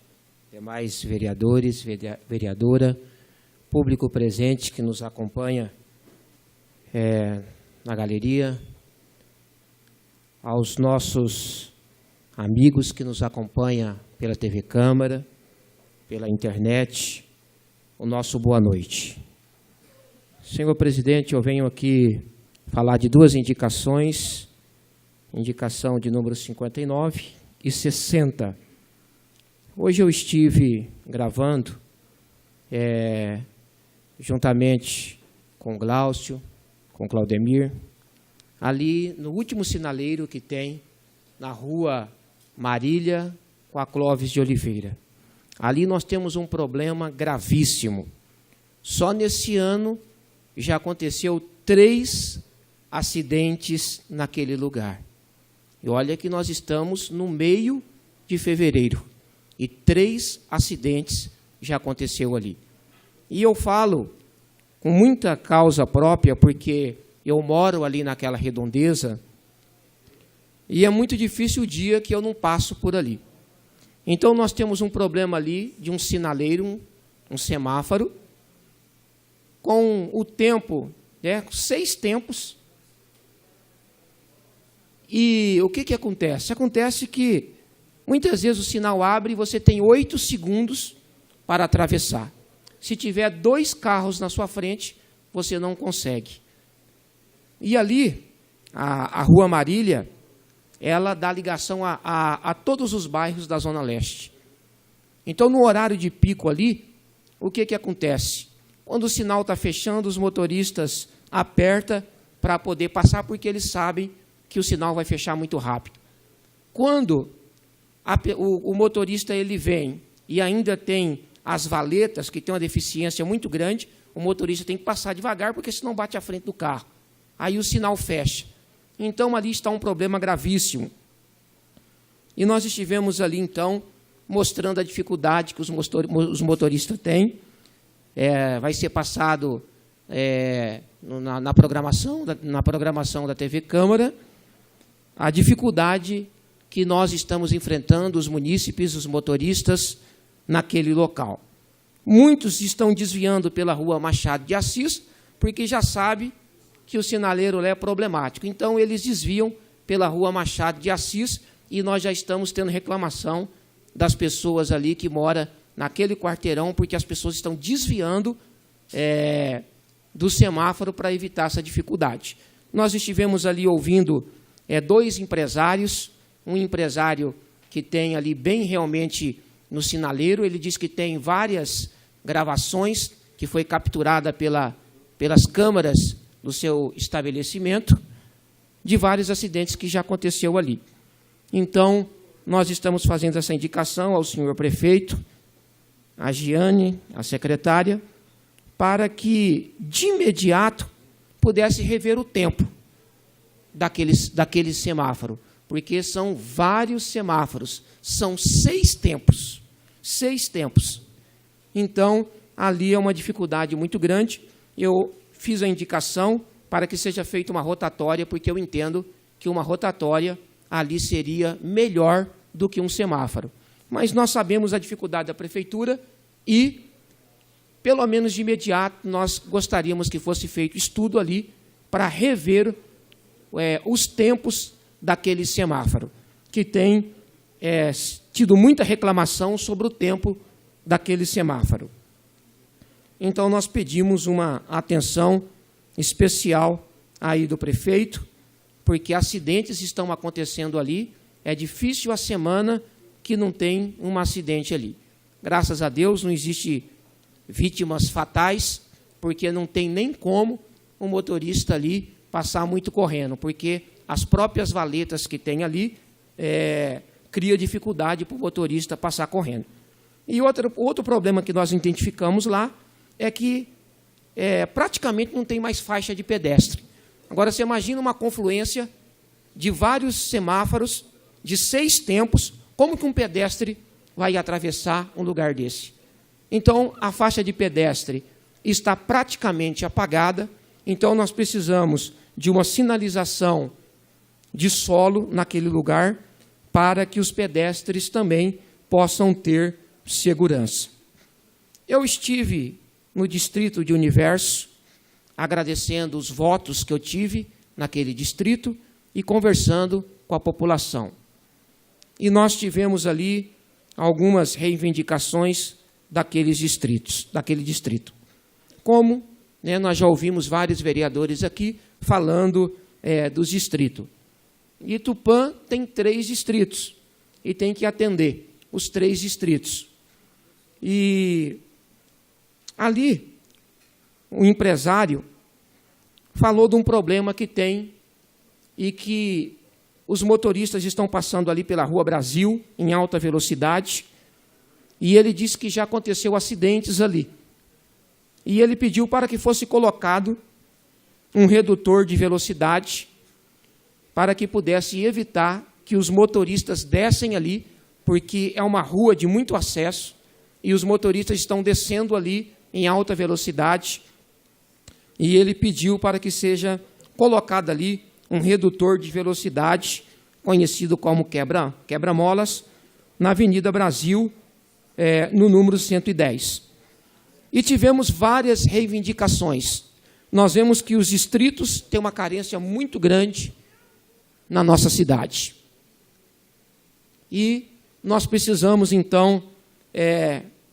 Demais vereadores, vereadora, público presente que nos acompanha na galeria, aos nossos amigos que nos acompanham pela TV Câmara, pela internet, o nosso boa noite. Senhor presidente, eu venho aqui falar de 2 indicações, indicação de número 59 e 60. Hoje eu estive gravando, juntamente com o Glaucio, com o Claudemir, ali no último sinaleiro que tem na rua Marília com a Clóvis de Oliveira. Ali nós temos um problema gravíssimo. Só nesse ano já aconteceu 3 acidentes naquele lugar. E olha que nós estamos no meio de fevereiro e 3 acidentes já aconteceu ali. E eu falo com muita causa própria, porque eu moro ali naquela redondeza e é muito difícil o dia que eu não passo por ali. Então nós temos um problema ali de um sinaleiro, um semáforo, com o tempo, 6 tempos. E o que acontece? Acontece que muitas vezes o sinal abre e você tem 8 segundos para atravessar. Se tiver 2 carros na sua frente, você não consegue. E ali, a Rua Marília, ela dá ligação a todos os bairros da Zona Leste. Então, no horário de pico ali, o que acontece? Quando o sinal está fechando, os motoristas apertam para poder passar, porque eles sabem que o sinal vai fechar muito rápido. Quando o motorista ele vem e ainda tem as valetas, que tem uma deficiência muito grande, o motorista tem que passar devagar, porque senão bate à frente do carro. Aí o sinal fecha. Então, ali está um problema gravíssimo. E nós estivemos ali, então, mostrando a dificuldade que os motoristas têm. Vai ser passado na programação da TV Câmara a dificuldade que nós estamos enfrentando, os munícipes, os motoristas, naquele local. Muitos estão desviando pela Rua Machado de Assis, porque já sabe que o sinaleiro é problemático. Então, eles desviam pela Rua Machado de Assis e nós já estamos tendo reclamação das pessoas ali que moram naquele quarteirão, porque as pessoas estão desviando do semáforo para evitar essa dificuldade. Nós estivemos ali ouvindo 2 empresários, um empresário que tem ali bem realmente no sinaleiro, ele diz que tem várias gravações que foi capturada pelas câmeras do seu estabelecimento, de vários acidentes que já aconteceu ali. Então, nós estamos fazendo essa indicação ao senhor prefeito, a Giane, a secretária, para que, de imediato, pudesse rever o tempo daquele semáforo, porque são vários semáforos, são 6 tempos. 6 tempos. Então, ali é uma dificuldade muito grande. Eu fiz a indicação para que seja feita uma rotatória, porque eu entendo que uma rotatória ali seria melhor do que um semáforo. Mas nós sabemos a dificuldade da prefeitura e, pelo menos de imediato, nós gostaríamos que fosse feito estudo ali para rever os tempos daquele semáforo, que tem tido muita reclamação sobre o tempo daquele semáforo. Então, nós pedimos uma atenção especial aí do prefeito, porque acidentes estão acontecendo ali, é difícil a semana que não tem um acidente ali. Graças a Deus não existe vítimas fatais, porque não tem nem como o motorista ali passar muito correndo, porque as próprias valetas que tem ali cria dificuldade para o motorista passar correndo. E outro problema que nós identificamos lá é que praticamente não tem mais faixa de pedestre. Agora, você imagina uma confluência de vários semáforos, de 6 tempos, como que um pedestre vai atravessar um lugar desse? Então, a faixa de pedestre está praticamente apagada, então nós precisamos de uma sinalização de solo naquele lugar para que os pedestres também possam ter segurança. Eu estive no distrito de Universo, agradecendo os votos que eu tive naquele distrito e conversando com a população. E nós tivemos ali algumas reivindicações daquele distrito. Como nós já ouvimos vários vereadores aqui falando dos distritos. Itupã tem 3 distritos e tem que atender os 3 distritos. E ali, o empresário, falou de um problema que tem e que os motoristas estão passando ali pela Rua Brasil, em alta velocidade, e ele disse que já aconteceu acidentes ali. E ele pediu para que fosse colocado um redutor de velocidade para que pudesse evitar que os motoristas dessem ali, porque é uma rua de muito acesso, e os motoristas estão descendo ali em alta velocidade, e ele pediu para que seja colocado ali um redutor de velocidade, conhecido como quebra-molas, na Avenida Brasil, no número 110. E tivemos várias reivindicações. Nós vemos que os distritos têm uma carência muito grande na nossa cidade. E nós precisamos, então,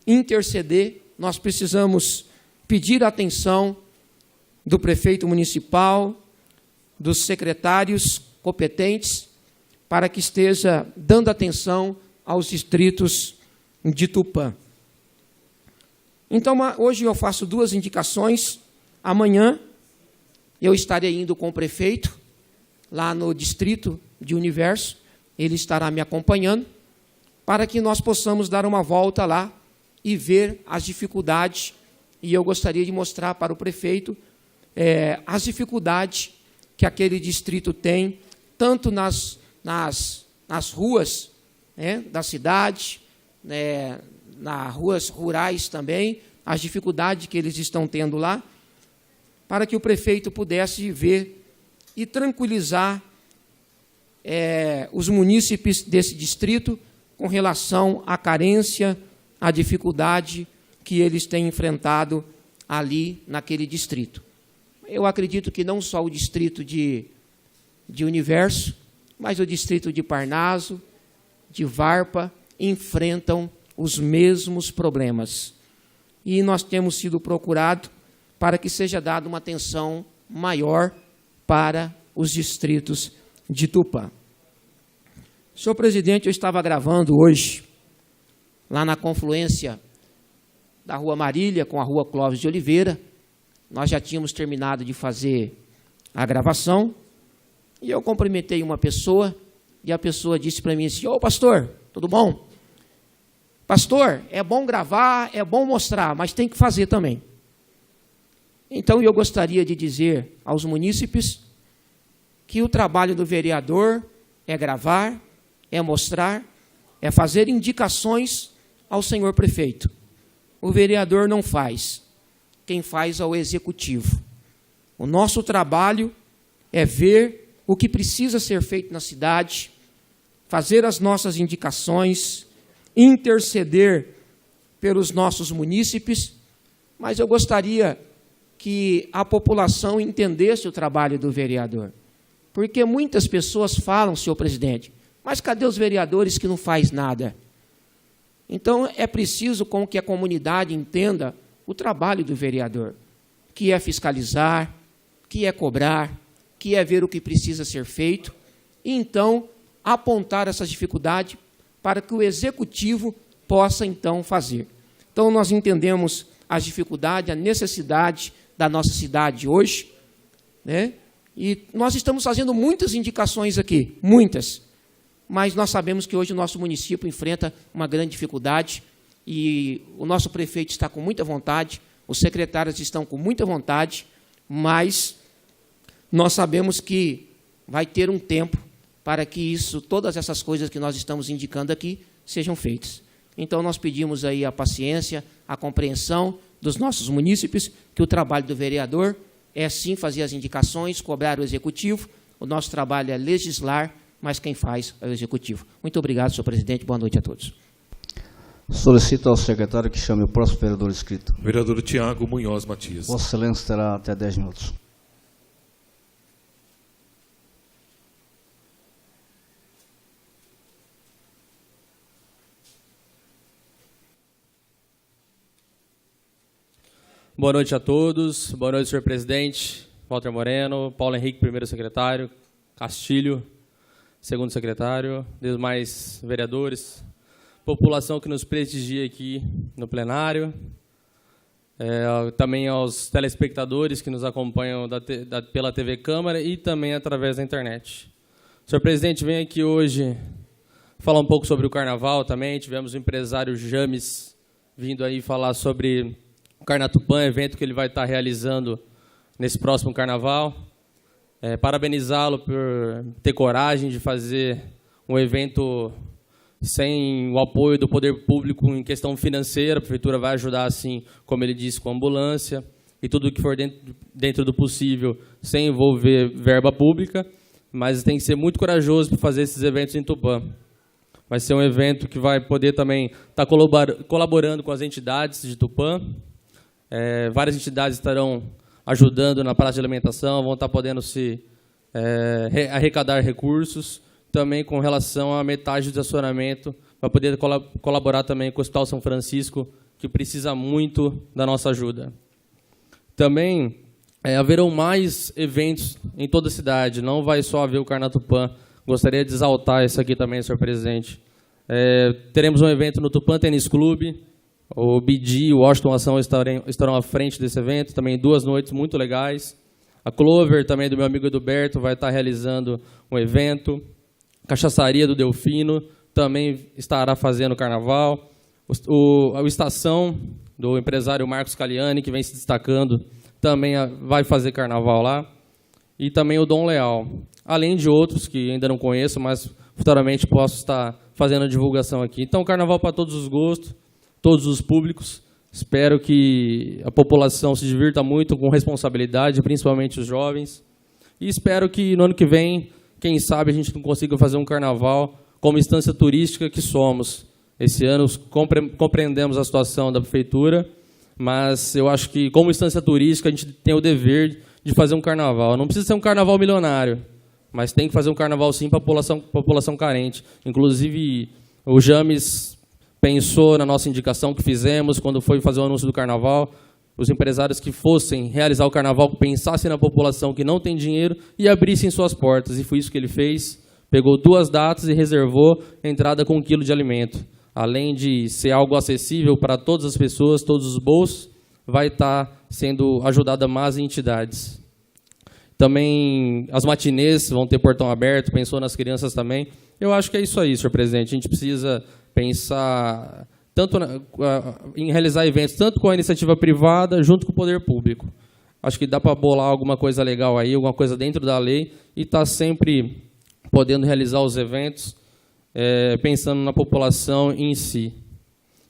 interceder, nós precisamos pedir a atenção do prefeito municipal, dos secretários competentes, para que esteja dando atenção aos distritos de Tupã. Então, hoje eu faço 2 indicações. Amanhã eu estarei indo com o prefeito, lá no distrito de Universo, ele estará me acompanhando, para que nós possamos dar uma volta lá e ver as dificuldades, e eu gostaria de mostrar para o prefeito as dificuldades que aquele distrito tem, tanto nas ruas da cidade, nas ruas rurais também, as dificuldades que eles estão tendo lá, para que o prefeito pudesse ver e tranquilizar os munícipes desse distrito com relação à carência, à dificuldade que eles têm enfrentado ali naquele distrito. Eu acredito que não só o distrito de Universo, mas o distrito de Parnaso, de Varpa, enfrentam os mesmos problemas. E nós temos sido procurados para que seja dada uma atenção maior para os distritos de Tupã. Senhor presidente, eu estava gravando hoje, lá na confluência da Rua Marília com a Rua Clóvis de Oliveira. Nós já tínhamos terminado de fazer a gravação, e eu cumprimentei uma pessoa, e a pessoa disse para mim assim: ô pastor, tudo bom? Pastor, é bom gravar, é bom mostrar, mas tem que fazer também. Então eu gostaria de dizer aos munícipes que o trabalho do vereador é gravar, é mostrar, é fazer indicações ao senhor prefeito. O vereador não faz, quem faz é o executivo. O nosso trabalho é ver o que precisa ser feito na cidade, fazer as nossas indicações, interceder pelos nossos munícipes, mas eu gostaria que a população entendesse o trabalho do vereador. Porque muitas pessoas falam, senhor presidente, mas cadê os vereadores que não faz nada? Então, é preciso com que a comunidade entenda o trabalho do vereador, que é fiscalizar, que é cobrar, que é ver o que precisa ser feito, e então apontar essas dificuldades para que o executivo possa então fazer. Então, nós entendemos as dificuldades, a necessidade da nossa cidade hoje, né? E nós estamos fazendo muitas indicações aqui, muitas, mas nós sabemos que hoje o nosso município enfrenta uma grande dificuldade e o nosso prefeito está com muita vontade, os secretários estão com muita vontade, mas nós sabemos que vai ter um tempo para que todas essas coisas que nós estamos indicando aqui sejam feitas. Então nós pedimos aí a paciência, a compreensão dos nossos munícipes, que o trabalho do vereador é sim fazer as indicações, cobrar o executivo, o nosso trabalho é legislar, mas quem faz é o executivo. Muito obrigado, senhor presidente, boa noite a todos. Solicito ao secretário que chame o próximo vereador inscrito. Vereador Tiago Munhoz Matias. Vossa Excelência terá até 10 minutos. Boa noite a todos. Boa noite, senhor presidente, Walter Moreno, Paulo Henrique, primeiro secretário, Castilho, segundo secretário, demais vereadores, população que nos prestigia aqui no plenário. também aos telespectadores que nos acompanham pela TV Câmara e também através da internet. Senhor presidente, venho aqui hoje falar um pouco sobre o Carnaval também. Tivemos o empresário James vindo aí falar sobre o Carnatupã, evento que ele vai estar realizando nesse próximo Carnaval. Parabenizá-lo por ter coragem de fazer um evento sem o apoio do poder público em questão financeira. A prefeitura vai ajudar, assim, como ele disse, com a ambulância e tudo o que for dentro do possível, sem envolver verba pública, mas tem que ser muito corajoso para fazer esses eventos em Tupã. Vai ser um evento que vai poder também estar colaborando com as entidades de Tupã. Várias entidades estarão ajudando na praça de alimentação, vão estar podendo se arrecadar recursos, também com relação à metade do estacionamento, para poder colaborar também com o Hospital São Francisco, que precisa muito da nossa ajuda. Também haverão mais eventos em toda a cidade, não vai só haver o Carnatupã. Gostaria de exaltar isso aqui também, senhor presidente. Teremos um evento no Tupã Tênis Clube, o BD e o Washington Ação estarão à frente desse evento, também 2 noites muito legais. A Clover, também do meu amigo Eduberto, vai estar realizando um evento. Cachaçaria do Delfino também estará fazendo carnaval. O Estação, do empresário Marcos Caliani, que vem se destacando, também vai fazer carnaval lá. E também o Dom Leal. Além de outros que ainda não conheço, mas futuramente posso estar fazendo a divulgação aqui. Então, carnaval para todos os gostos, todos os públicos. Espero que a população se divirta muito com responsabilidade, principalmente os jovens. E espero que no ano que vem, quem sabe, a gente não consiga fazer um carnaval como instância turística que somos. Esse ano compreendemos a situação da prefeitura, mas eu acho que, como instância turística, a gente tem o dever de fazer um carnaval. Não precisa ser um carnaval milionário, mas tem que fazer um carnaval, sim, para a população carente. Inclusive, o James pensou na nossa indicação que fizemos quando foi fazer o anúncio do carnaval. Os empresários que fossem realizar o carnaval pensassem na população que não tem dinheiro e abrissem suas portas. E foi isso que ele fez. Pegou 2 datas e reservou a entrada com 1 quilo de alimento. Além de ser algo acessível para todas as pessoas, todos os bolsos, vai estar sendo ajudada mais entidades. Também as matinês vão ter portão aberto, pensou nas crianças também. Eu acho que é isso aí, senhor presidente. A gente precisa pensar tanto em realizar eventos, tanto com a iniciativa privada, junto com o poder público. Acho que dá para bolar alguma coisa legal aí, alguma coisa dentro da lei, e estar sempre podendo realizar os eventos, pensando na população em si.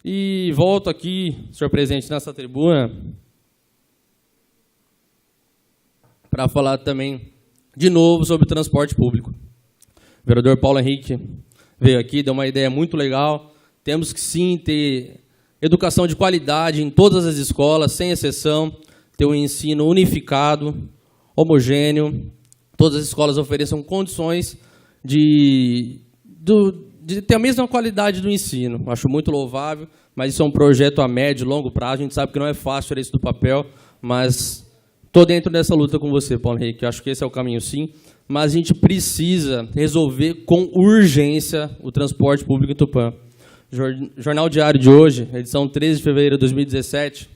E volto aqui, senhor presidente, nessa tribuna, para falar também, de novo, sobre o transporte público. O vereador Paulo Henrique veio aqui, deu uma ideia muito legal. Temos que, sim, ter educação de qualidade em todas as escolas, sem exceção, ter um ensino unificado, homogêneo. Todas as escolas ofereçam condições de ter a mesma qualidade do ensino. Acho muito louvável, mas isso é um projeto a médio e longo prazo. A gente sabe que não é fácil tirar isso do papel, mas estou dentro dessa luta com você, Paulo Henrique. Acho que esse é o caminho, sim. Mas a gente precisa resolver com urgência o transporte público em Tupã. Jornal Diário de hoje, edição 13 de fevereiro de 2017,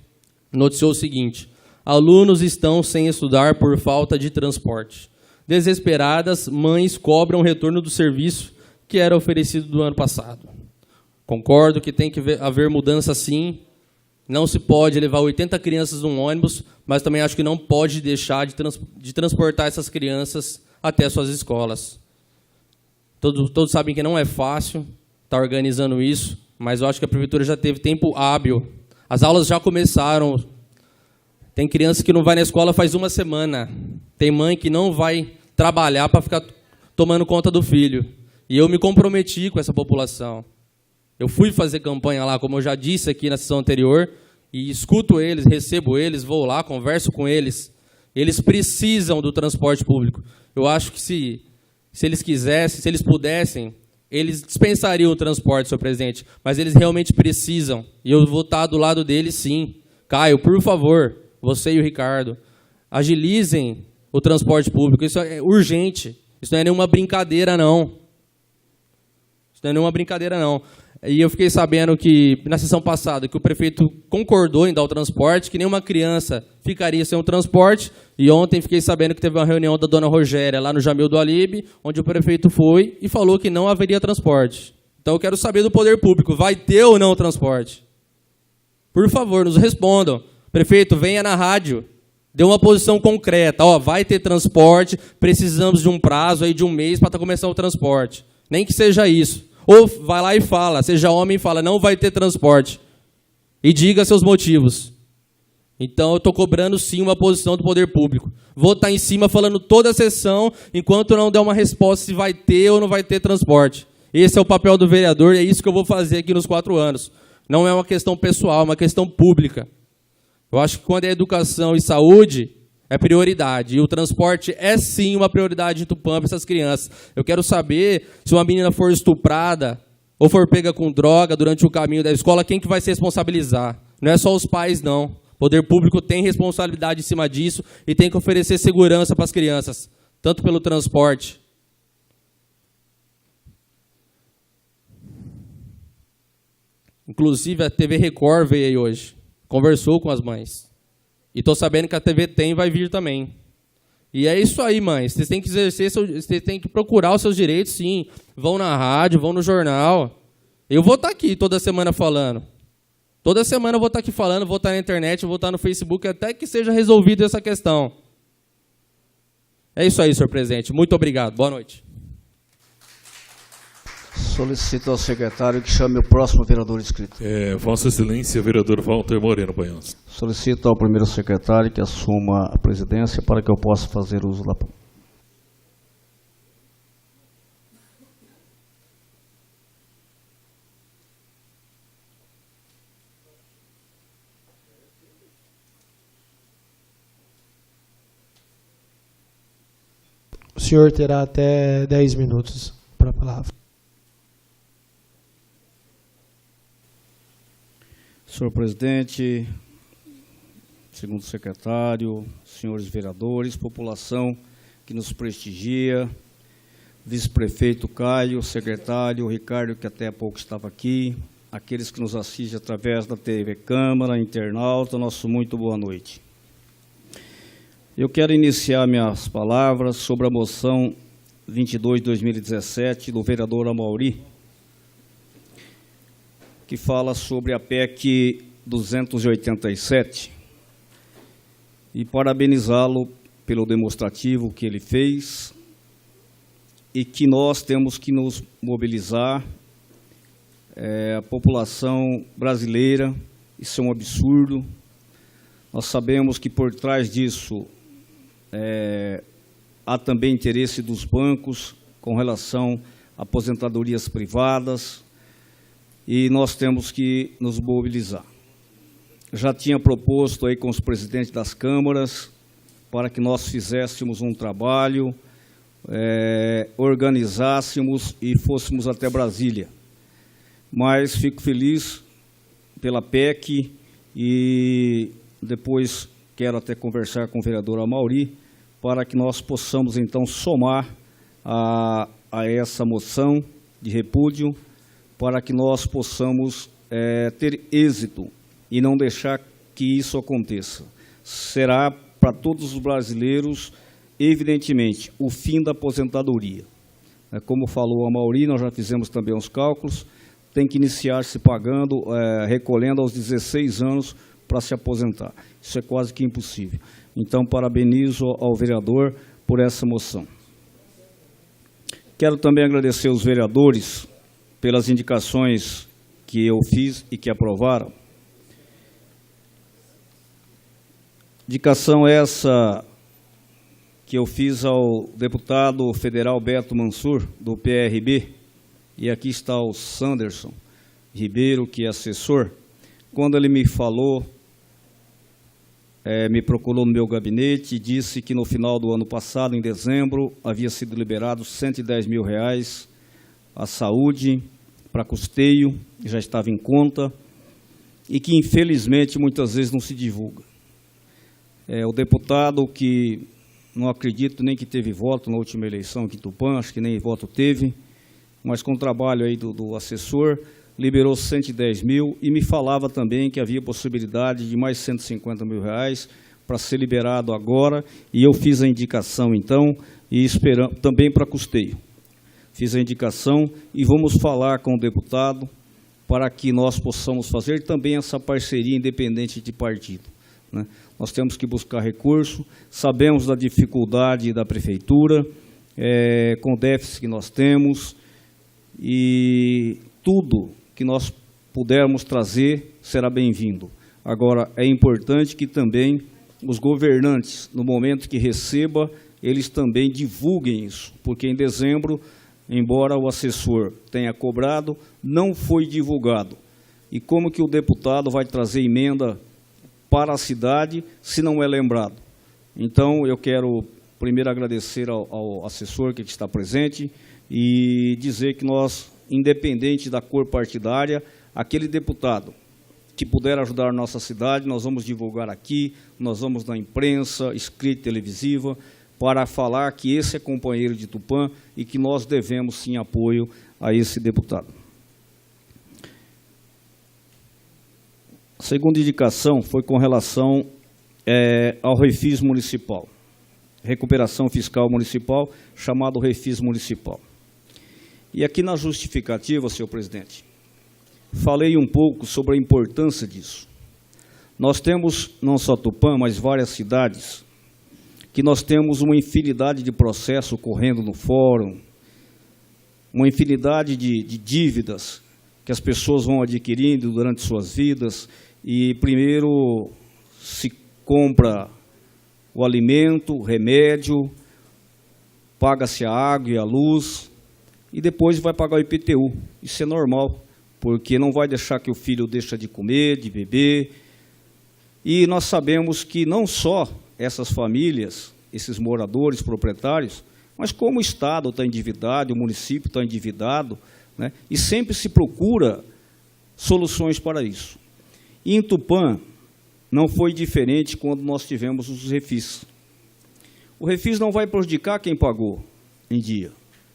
noticiou o seguinte: alunos estão sem estudar por falta de transporte. Desesperadas, mães cobram o retorno do serviço que era oferecido do ano passado. Concordo que tem que haver mudança, sim. Não se pode levar 80 crianças num ônibus, mas também acho que não pode deixar de transportar essas crianças até suas escolas. Todos sabem que não é fácil estar organizando isso, mas eu acho que a prefeitura já teve tempo hábil. As aulas já começaram. Tem criança que não vai na escola faz 1 semana. Tem mãe que não vai trabalhar para ficar tomando conta do filho. E eu me comprometi com essa população. Eu fui fazer campanha lá, como eu já disse aqui na sessão anterior, e escuto eles, recebo eles, vou lá, converso com eles. Eles precisam do transporte público. Eu acho que se eles quisessem, se eles pudessem, eles dispensariam o transporte, senhor presidente, mas eles realmente precisam. E eu vou estar do lado deles, sim. Caio, por favor, você e o Ricardo, agilizem o transporte público. Isso é urgente. Isso não é nenhuma brincadeira, não. Isso não é nenhuma brincadeira, não. E eu fiquei sabendo que, na sessão passada, que o prefeito concordou em dar o transporte, que nenhuma criança ficaria sem o transporte. E ontem fiquei sabendo que teve uma reunião da dona Rogéria lá no Jamil do Alibe, onde o prefeito foi e falou que não haveria transporte. Então eu quero saber do poder público, vai ter ou não transporte? Por favor, nos respondam. Prefeito, venha na rádio, dê uma posição concreta. Ó, vai ter transporte, precisamos de um prazo aí de 1 mês para estar começando o transporte. Nem que seja isso. Ou vai lá e fala, seja homem e fala, não vai ter transporte. E diga seus motivos. Então eu estou cobrando sim uma posição do poder público. Vou estar em cima falando toda a sessão, enquanto não der uma resposta se vai ter ou não vai ter transporte. Esse é o papel do vereador e é isso que eu vou fazer aqui nos 4 anos. Não é uma questão pessoal, é uma questão pública. Eu acho que quando é educação e saúde, é prioridade. E o transporte é sim uma prioridade em Tupã para essas crianças. Eu quero saber, se uma menina for estuprada ou for pega com droga durante o caminho da escola, quem que vai se responsabilizar? Não é só os pais, não. O poder público tem responsabilidade em cima disso e tem que oferecer segurança para as crianças, tanto pelo transporte. Inclusive, a TV Record veio aí hoje, conversou com as mães. E estou sabendo que a TV Tem vai vir também. E é isso aí, mães. Vocês têm que exercer, vocês têm que procurar os seus direitos, sim. Vão na rádio, vão no jornal. Eu vou estar aqui toda semana falando. Toda semana eu vou estar aqui falando, vou estar na internet, vou estar no Facebook, até que seja resolvida essa questão. É isso aí, senhor presidente. Muito obrigado. Boa noite. Solicito ao secretário que chame o próximo vereador inscrito. Vossa Excelência, vereador Walter Moreno Payança. Solicito ao primeiro secretário que assuma a presidência para que eu possa fazer uso da palavra. O senhor terá até 10 minutos para a palavra. Senhor presidente, segundo secretário, senhores vereadores, população que nos prestigia, vice-prefeito Caio, secretário Ricardo, que até há pouco estava aqui, aqueles que nos assistem através da TV Câmara, internauta, nosso muito boa noite. Eu quero iniciar minhas palavras sobre a moção 22/2017 do vereador Amauri, que fala sobre a PEC 287, e parabenizá-lo pelo demonstrativo que ele fez e que nós temos que nos mobilizar, a população brasileira, isso é um absurdo. Nós sabemos que por trás disso há também interesse dos bancos com relação a aposentadorias privadas, e nós temos que nos mobilizar. Já tinha proposto aí com os presidentes das câmaras para que nós fizéssemos um trabalho, organizássemos e fôssemos até Brasília. Mas fico feliz pela PEC e depois quero até conversar com o vereador Amauri para que nós possamos então somar a essa moção de repúdio, para que nós possamos ter êxito e não deixar que isso aconteça. Será para todos os brasileiros, evidentemente, o fim da aposentadoria. Como falou a Mauri, nós já fizemos também os cálculos, tem que iniciar se pagando, recolhendo aos 16 anos para se aposentar. Isso é quase que impossível. Então, parabenizo ao vereador por essa moção. Quero também agradecer aos vereadores pelas indicações que eu fiz e que aprovaram. Indicação essa que eu fiz ao deputado federal Beto Mansur, do PRB, e aqui está o Sanderson Ribeiro, que é assessor. Quando ele me falou, me procurou no meu gabinete e disse que no final do ano passado, em dezembro, havia sido liberado R$110 mil à saúde, para custeio, já estava em conta, e que infelizmente muitas vezes não se divulga. O deputado que não acredito nem que teve voto na última eleição aqui em Tupã, acho que nem voto teve, mas com o trabalho aí do assessor, liberou 110 mil e me falava também que havia possibilidade de mais 150 mil reais para ser liberado agora, e eu fiz a indicação, então, e esperando também para custeio. Fiz a indicação e vamos falar com o deputado para que nós possamos fazer também essa parceria independente de partido, né? Nós temos que buscar recurso, sabemos da dificuldade da prefeitura, com o déficit que nós temos, e tudo que nós pudermos trazer será bem-vindo. Agora, é importante que também os governantes, no momento que receba, eles também divulguem isso, porque em dezembro, embora o assessor tenha cobrado, não foi divulgado. E como que o deputado vai trazer emenda para a cidade se não é lembrado? Então, eu quero primeiro agradecer ao assessor que está presente e dizer que nós, independente da cor partidária, aquele deputado que puder ajudar a nossa cidade, nós vamos divulgar aqui, nós vamos na imprensa, escrita, televisiva, para falar que esse é companheiro de Tupã e que nós devemos, sim, apoio a esse deputado. A segunda indicação foi com relação ao Refis Municipal, recuperação fiscal municipal, chamado Refis Municipal. E aqui na justificativa, senhor presidente, falei um pouco sobre a importância disso. Nós temos, não só Tupã, mas várias cidades, que nós temos uma infinidade de processos ocorrendo no fórum, uma infinidade de dívidas que as pessoas vão adquirindo durante suas vidas, e primeiro se compra o alimento, o remédio, paga-se a água e a luz, e depois vai pagar o IPTU. Isso é normal, porque não vai deixar que o filho deixe de comer, de beber. E nós sabemos que não só essas famílias, esses moradores, proprietários, mas como o Estado está endividado, o município está endividado, né, e sempre se procura soluções para isso. E em Tupã não foi diferente quando nós tivemos os refis. O refis não vai prejudicar quem pagou em dia.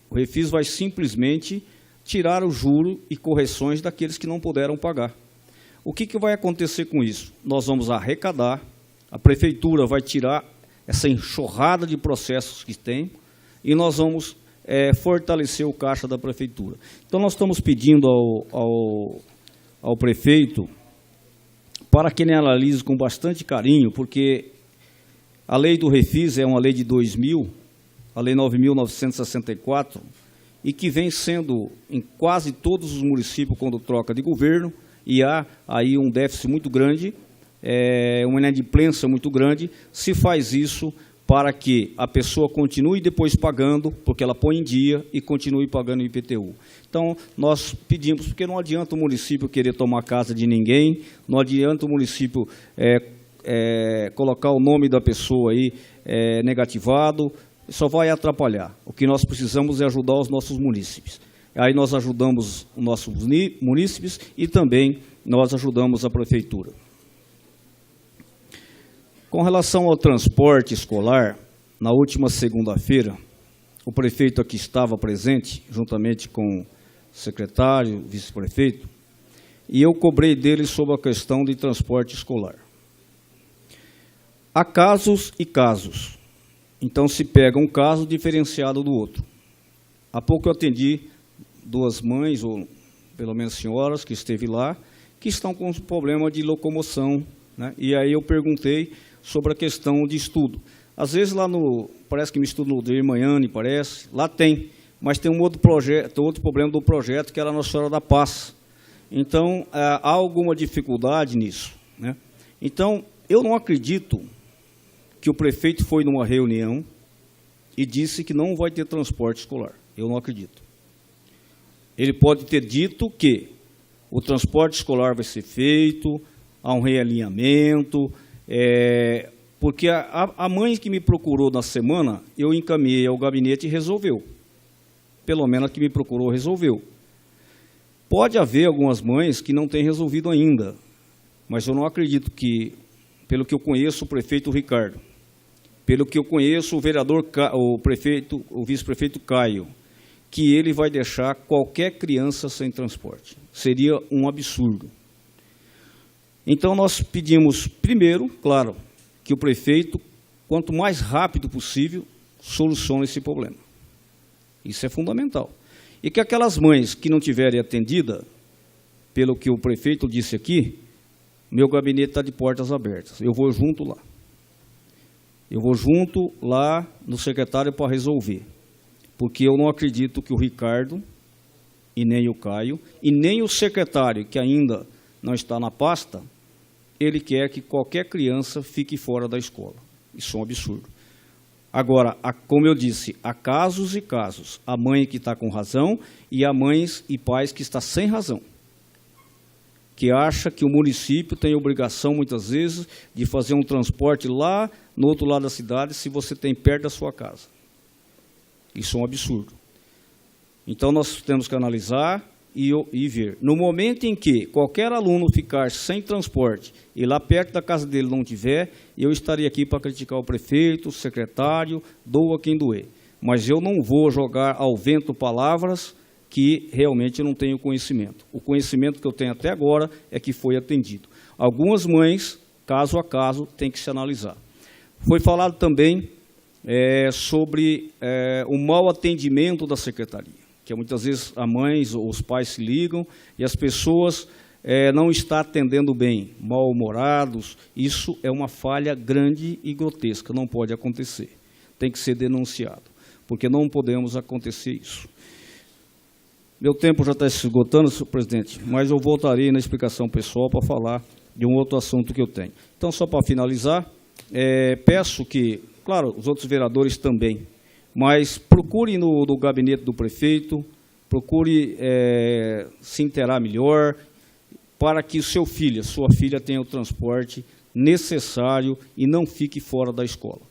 O refis vai simplesmente tirar o juro e correções daqueles que não puderam pagar. O que vai acontecer com isso? Nós vamos arrecadar, a prefeitura vai tirar essa enxurrada de processos que tem e nós vamos fortalecer o caixa da prefeitura. Então, nós estamos pedindo ao prefeito para que ele analise com bastante carinho, porque a lei do refis é uma lei de 2000, a lei 9.964, e que vem sendo em quase todos os municípios quando troca de governo, e há aí um déficit muito grande, uma inadimplência muito grande, se faz isso para que a pessoa continue depois pagando, porque ela põe em dia e continue pagando o IPTU. Então, nós pedimos, porque não adianta o município querer tomar casa de ninguém, não adianta o município colocar o nome da pessoa aí negativado, só vai atrapalhar. O que nós precisamos é ajudar os nossos munícipes. Aí nós ajudamos os nossos munícipes e também nós ajudamos a prefeitura. Com relação ao transporte escolar, na última segunda-feira, o prefeito aqui estava presente, juntamente com o secretário, vice-prefeito, e eu cobrei dele sobre a questão de transporte escolar. Há casos e casos. Então, se pega um caso diferenciado do outro. Há pouco eu atendi duas mães, ou pelo menos senhoras, que esteve lá, que estão com problema de locomoção, né? E aí eu perguntei sobre a questão de estudo. Às vezes lá parece que me estudo no Irmanhane, parece, lá tem, mas tem um outro projeto, outro problema do projeto, que era Nossa Senhora da Paz. Então, há alguma dificuldade nisso, né? Então, eu não acredito que o prefeito foi numa reunião e disse que não vai ter transporte escolar. Eu não acredito. Ele pode ter dito que o transporte escolar vai ser feito, há um realinhamento, porque a mãe que me procurou na semana, eu encaminhei ao gabinete e resolveu. Pelo menos a que me procurou resolveu. Pode haver algumas mães que não têm resolvido ainda, mas eu não acredito que, pelo que eu conheço o prefeito Ricardo, pelo que eu conheço o vereador, o vice-prefeito Caio, que ele vai deixar qualquer criança sem transporte. Seria um absurdo. Então, nós pedimos, primeiro, claro, que o prefeito, quanto mais rápido possível, solucione esse problema. Isso é fundamental. E que aquelas mães que não tiverem atendida, pelo que o prefeito disse aqui, meu gabinete está de portas abertas. Eu vou junto lá. Eu vou junto lá no secretário para resolver. Porque eu não acredito que o Ricardo, e nem o Caio, e nem o secretário, que ainda não está na pasta, ele quer que qualquer criança fique fora da escola. Isso é um absurdo. Agora, como eu disse, há casos e casos. Há mãe que está com razão e há mães e pais que estão sem razão. Que acha que o município tem obrigação, muitas vezes, de fazer um transporte lá no outro lado da cidade, se você tem perto da sua casa. Isso é um absurdo. Então, nós temos que analisar e ver. No momento em que qualquer aluno ficar sem transporte e lá perto da casa dele não tiver, eu estaria aqui para criticar o prefeito, o secretário, doa quem doer. Mas eu não vou jogar ao vento palavras que realmente eu não tenho conhecimento. O conhecimento que eu tenho até agora é que foi atendido. Algumas mães, caso a caso, tem que se analisar. Foi falado também sobre o mau atendimento da secretaria, que muitas vezes as mães ou os pais se ligam e as pessoas não estão atendendo bem, mal-humorados. Isso é uma falha grande e grotesca, não pode acontecer. Tem que ser denunciado, porque não podemos acontecer isso. Meu tempo já está se esgotando, senhor presidente, mas eu voltarei na explicação pessoal para falar de um outro assunto que eu tenho. Então, só para finalizar, peço que, claro, os outros vereadores também, mas procure no gabinete do prefeito, procure se inteirar melhor, para que o seu filho, sua filha tenha o transporte necessário e não fique fora da escola.